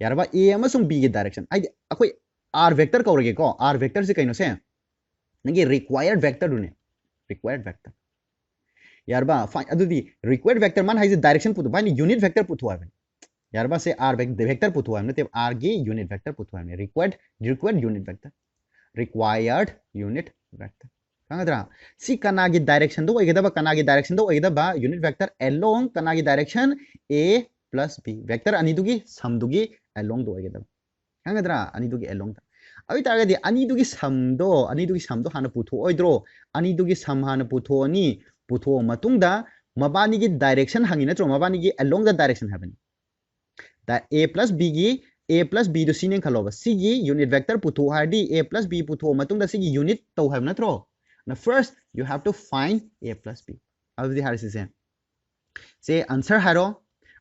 यारबा a अमसुंग b के डायरेक्शन आई अखोइ r वेक्टर कौरगे को r वेक्टर से कइनो से नंगे रिक्वायर्ड वेक्टर दुने रिक्वायर्ड वेक्टर यारबा फाइन अदुदी रिक्वायर्ड वेक्टर मान हाइजे डायरेक्शन पुथु बानी यूनिट वेक्टर पुथु आबे यारबा से r वेक्टर पुथु आबे नते r गे यूनिट वेक्टर पुथु आबे रिक्वायर्ड यूनिट वेक्टर कांगद्रा सी कना की डायरेक्शन दो ओइगेदबा यूनिट वेक्टर अलोंग कना की direction a plus b vector अनिदुगी समदुगी अलोंग दो ओइगेदबा कांगद्रा अनिदुगी अलोंग अभी तागदी अनिदुगी समदो हाना पुथो ओइद्रो अनिदुगी सम हाना पुथोनी पुथो मतुंगदा मबानी की डायरेक्शन हंगी नत्रो मबानी की अलोंग द डायरेक्शन हैबनी दा a plus b दो सिने खलोबा सी की unit vector पुथो Hadi a plus b पुथो मतुंगदा सी की यूनिट तो हैब नत्रो Now first you have to find a plus b. Abdi harisi se say answer haro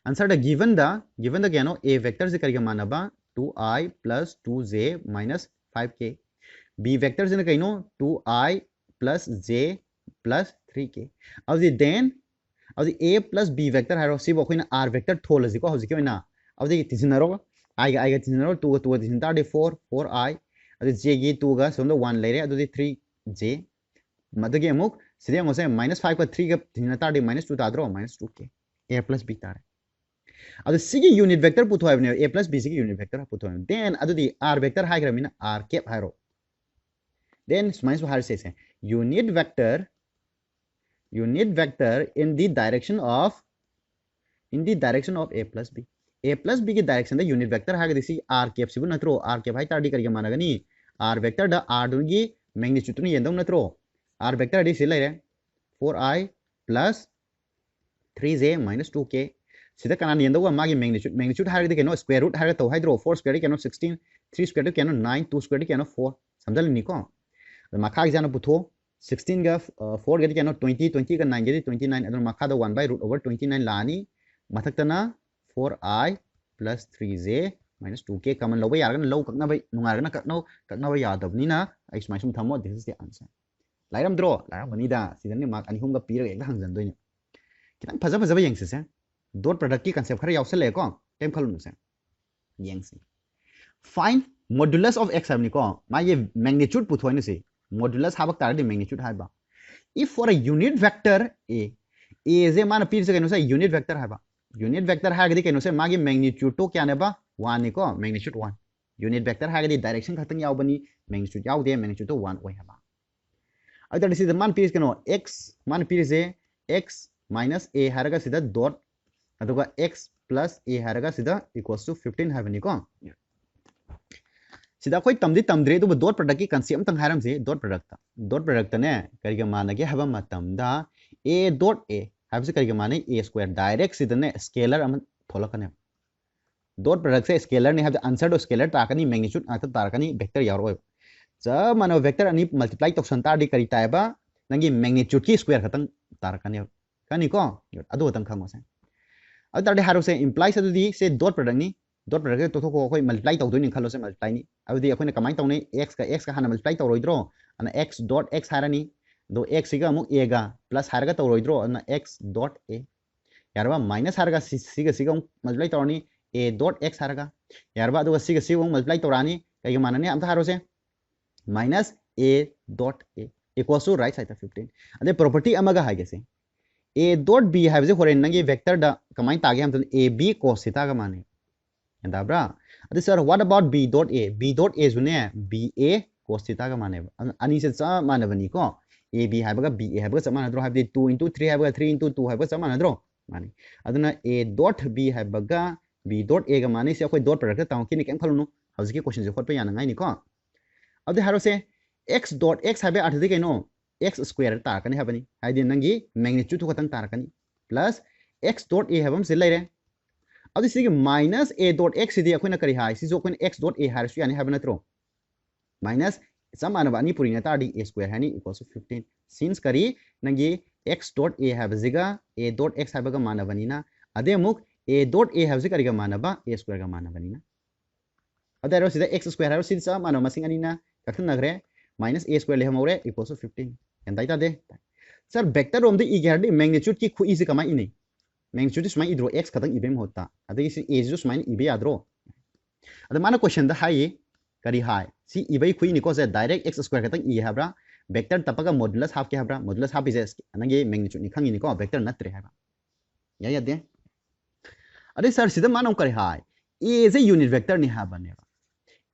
answer the given the kano a vector se kariga manaba 2i plus 2j minus 5k, b vector se kano 2i plus j plus 3k. Abdi then abdi a plus b vector haro si bo khoina r vector tholasi ko hausi ko na abdi tisinaro I ga tisinaro 2 2 tisin tar de 4i abdi j gi 2 ga som the 1 lere abdi 3j madage amuk sidhe ngose minus 5 का 3 का तिना tar de minus 2 ताद्रो minus 2k a plus b tar adu sigi unit vector puto have a plus b sigi unit vector puto then adu di r vector hai gramina r cap hairo then minus har says unit vector in the direction of a plus b की direction the unit vector hai gisi r cap sibu natro r cap hai tar di kariga managani r vector da r du gi magnitude ni yendom natro r vector di silai re 4i plus 3j minus 2k sida kana yendo ga magi magnitude har di keno square root har to hydro 4 square keno 16 3 square keno 9 2 square keno 4 samdal ni ko makha example putho 16 ga 4 ga keno 20 20 ga 9 ga 29 adon makha da 1 by root over 29 lani mathak tana 4i plus 3j minus 2k common low yargan low kakna bai nungar na kakna bai yadabni na ai smai sum thamo this is the answer lairam draw lairam bani da sidan ni mark ani hum ga pira ekda hangjan doini kitang phaja phaja yengse se dot product ki concept khara yawsel le ko tem khalunu se yengse find modulus of x habni ko ma ye magnitude puthoine se modulus habak tar de magnitude haba if for a unit vector a je man pir se kenu se unit vector haba unit vector ha gadi kenu se magi magnitude to kya ne ba 1 ni ko magnitude 1 unit vector ha gadi direction khatang yaw bani magnitude yaw de magnitude to 1 oi haba अदर this is मान पीस कनो x मान पीस ए x minus a हरगा सीधा dot अदुगा x plus a हरगा सीधा equals to 15 हाबनी को सीधा कोई तमद्रे तो dot product की concept तंग हारम से dot product ने करिगे मानगे हबा मतमदा a dot a हाबसे करिगे माने a square direct सीधा ने scalar अमन थोलकने dot product से scalar ने हाबसे answer तो scalar ताकनी magnitude आता ताकनी vector यारो जब मानो वेक्टर अनि मल्टीप्लाई तोक्सन तार दि करी तायबा नंगी मैग्नीट्यूड की स्क्वायर खतंग तार कनी को अदो तंग खमो से अदर दे हारो से इंप्लाइज अदु दी से डॉट प्रोडक्ट तो को कोई मल्टीप्लाई तौ दोनि खलो से मल्टीप्लाई नि अदु दी अखोने कमाई तौने x का हाना मल्टीप्लाई तौ रोइद्रो अन x डॉट x हारानी दो x सिगा अमुक a गा प्लस हारगा तौ रोइद्रो अन x डॉट a यारबा माइनस हारगा सिगा मल्टीप्लाई तौनी a डॉट x हारगा यारबा अदु सिगा मल्टीप्लाई तौरानी कई मानने अमता हारो से minus a dot a equals to right side of 15 ade property amaga ha gese a dot b have je foreign nangi vector da kamai tage ham a b cos theta ga mane enda bra ade sir what about b dot a june b a cos theta ga mane ani se sa mane bani ko a b have ga b a have ga sama na dro have 2 into 3 have ga 3 into 2 have ga sama na dro mane aduna a dot b have ga b dot a ga mane se akoi dot product ta ki ni kem khalunu hauji question je khot pe yana ngai ni ko अब हारो से x dot x है अर्थ दे कनो x square तारकनी हबनी हाइदि नंगी magnitude तो खतंग तारकनी plus x dot a हबम से लेरे अब दिस माइनस a डॉट x सिदि अखोना करी हाय सि जो कोन x डॉट a हारसु यानी हबन नत्रो माइनस समान बानी पुरिना तारदि a स्क्वायर हानी इक्वल्स टू 15 सिंस करी नंगी x डॉट a हबजिगा a डॉट x हबगा मानबनीना अदे मुक a डॉट a हबजि करिगा मानबा a स्क्वायर गा मानबनीना अदर सिदा x स्क्वायर हारो सिदा मानो मसिंग अनिना कथन नगरे माइनस a स्क्वायर ले हमरे इक्वल्स टू 15 एंदाइता दे सर वेक्टर रोम दे ई गेरदि मैग्नीट्यूड की खुई से कमाई इने मैग्नीट्यूड स्माई इद्रो x खतंग इबेम होता अदे इसे a जो स्माई इबे याद्रो अदे माना क्वेश्चन द हाई करी हाई सी इबे खुई नि को से डायरेक्ट x स्क्वायर खतंग ई हाब्रा वेक्टर तपगा मॉडुलस हाफ के हाब्रा मॉडुलस हाफ इज नंगे मैग्नीट्यूड नि खंगी नि को वेक्टर नत्रे हाबा या दे अदे सर सिदा मानो करी high a is a unit vector ni हाबने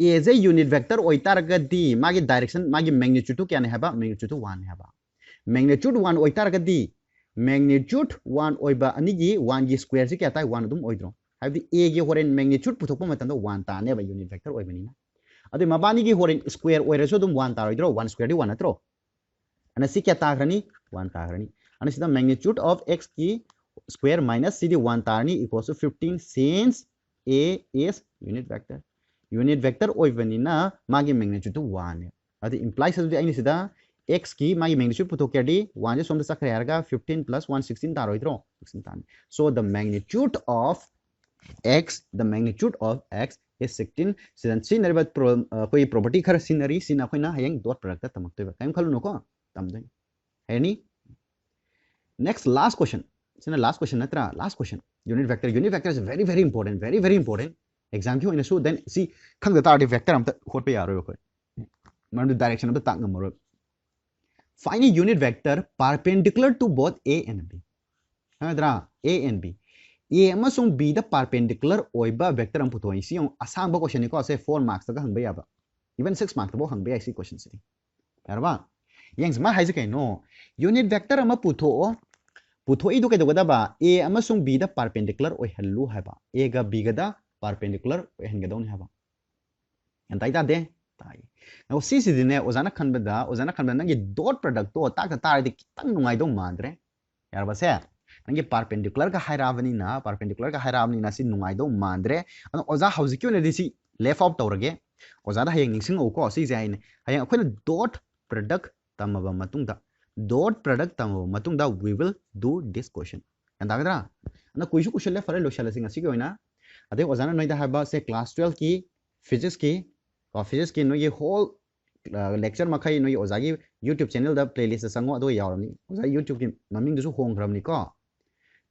a is a unit vector oitaragadi magi direction magi magnitude to kya ne haba magnitude to 1 haba magnitude 1 oitaragadi magnitude 1 oiba ani gi 1 gi square si kya tai 1 dum oidro habi a gi horen magnitude puthokpa matan do 1 ta ne ba unit vector oibani na ade mabani gi horen square oire so dum 1 ta oidro 1 square di 1 atro ana si kya ta grani 1 ta grani ana sida magnitude of x ki square minus c di 1 ta ni equals to 15 since a is unit vector oivanina magi magnitude 1 adi implies that any sida x की मागी magnitude पुथोकेडी 1 जे सोमदा सखरे यारगा 15 plus 1 16 तारोइद्रो 16 तान so the magnitude of x is 16 सिदन सिनरी कोई property खर सिनरी सिना कोइना हयंग डॉट प्रोडक्ट तमक्तोय कायम खलु नको तमदोय हेनी नेक्स्ट लास्ट क्वेश्चन सिना लास्ट क्वेश्चन नत्रा last question unit vector is very important exam की होइना सो देन सी खंग दा तारदे वेक्टर अमता होटपे यारो कोइ मरदु डायरेक्शन अमता ताक नमरो find a unit vector perpendicular to both a and b hadra a and b a amasung b da perpendicular oiba vector am puthoi si ong asang ba question ko se 4 marks ta hang ba ya ba even 6 marks bo hang ba si question si yarba yang ma hai kai no unit vector am puthoi du kai do da ba a amasung b da perpendicular oi hallu ha ba a ga b ga da perpendicular oi hen ga don ha ba yan tai da de tai now si dine ozana khanba nangi dot product to ta ka tar di kitang nungai do mandre yar ba se nangi perpendicular ka hairavani na si nungai do mandre ano oza hauzikyo ne disi left out tawrage oza da hayeng ningsing o ko si jai ne hayeng akhona dot product tamaba matung da we will do this question and dagadra ana koisu question le fare lo shala singa si ko ina ade ozana noi da haba se class 12 ki physics की नो ये whole lecture मखाई नो ये ओजागी YouTube channel दा playlist संगो दो यावरनी ओजा YouTube की ममिंग दुसु होंग्रमनी को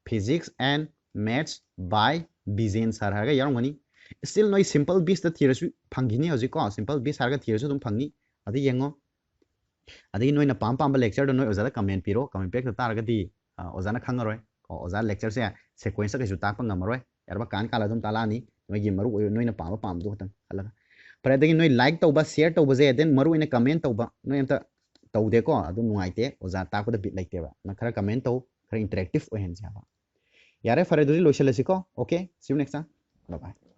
physics and maths by Bijen sir हागा यारमनी स्टिल नो सिंपल बीस द थियरस फंगिनी हजि को सिंपल बीस हागा थियरस तुम फंगी अदि येंगो अदि नो पाम पाम लेक्चर दो नो ओजा दा कमेंट पिरो कमेंट पेक तारगदी ओजा ना खंगरोय ओजा लेक्चर से सीक्वेंस कैसु ताक पंगमरोय यारबा कान काला तुम तालानी नो ये मरु नो पाम दो खतन अलग पर अदगी नोई लाइक तौबा share तौबजे then Maru in comment तौबा नोई एमता तौदेको अदु नुंगाइते ओजा ताकदा बिट लाइतेबा न खरा कमेंट तौ खरा इंटरेक्टिव ओहेन जाबा यारे फरे दुरी लोशलसिको okay see you next time bye bye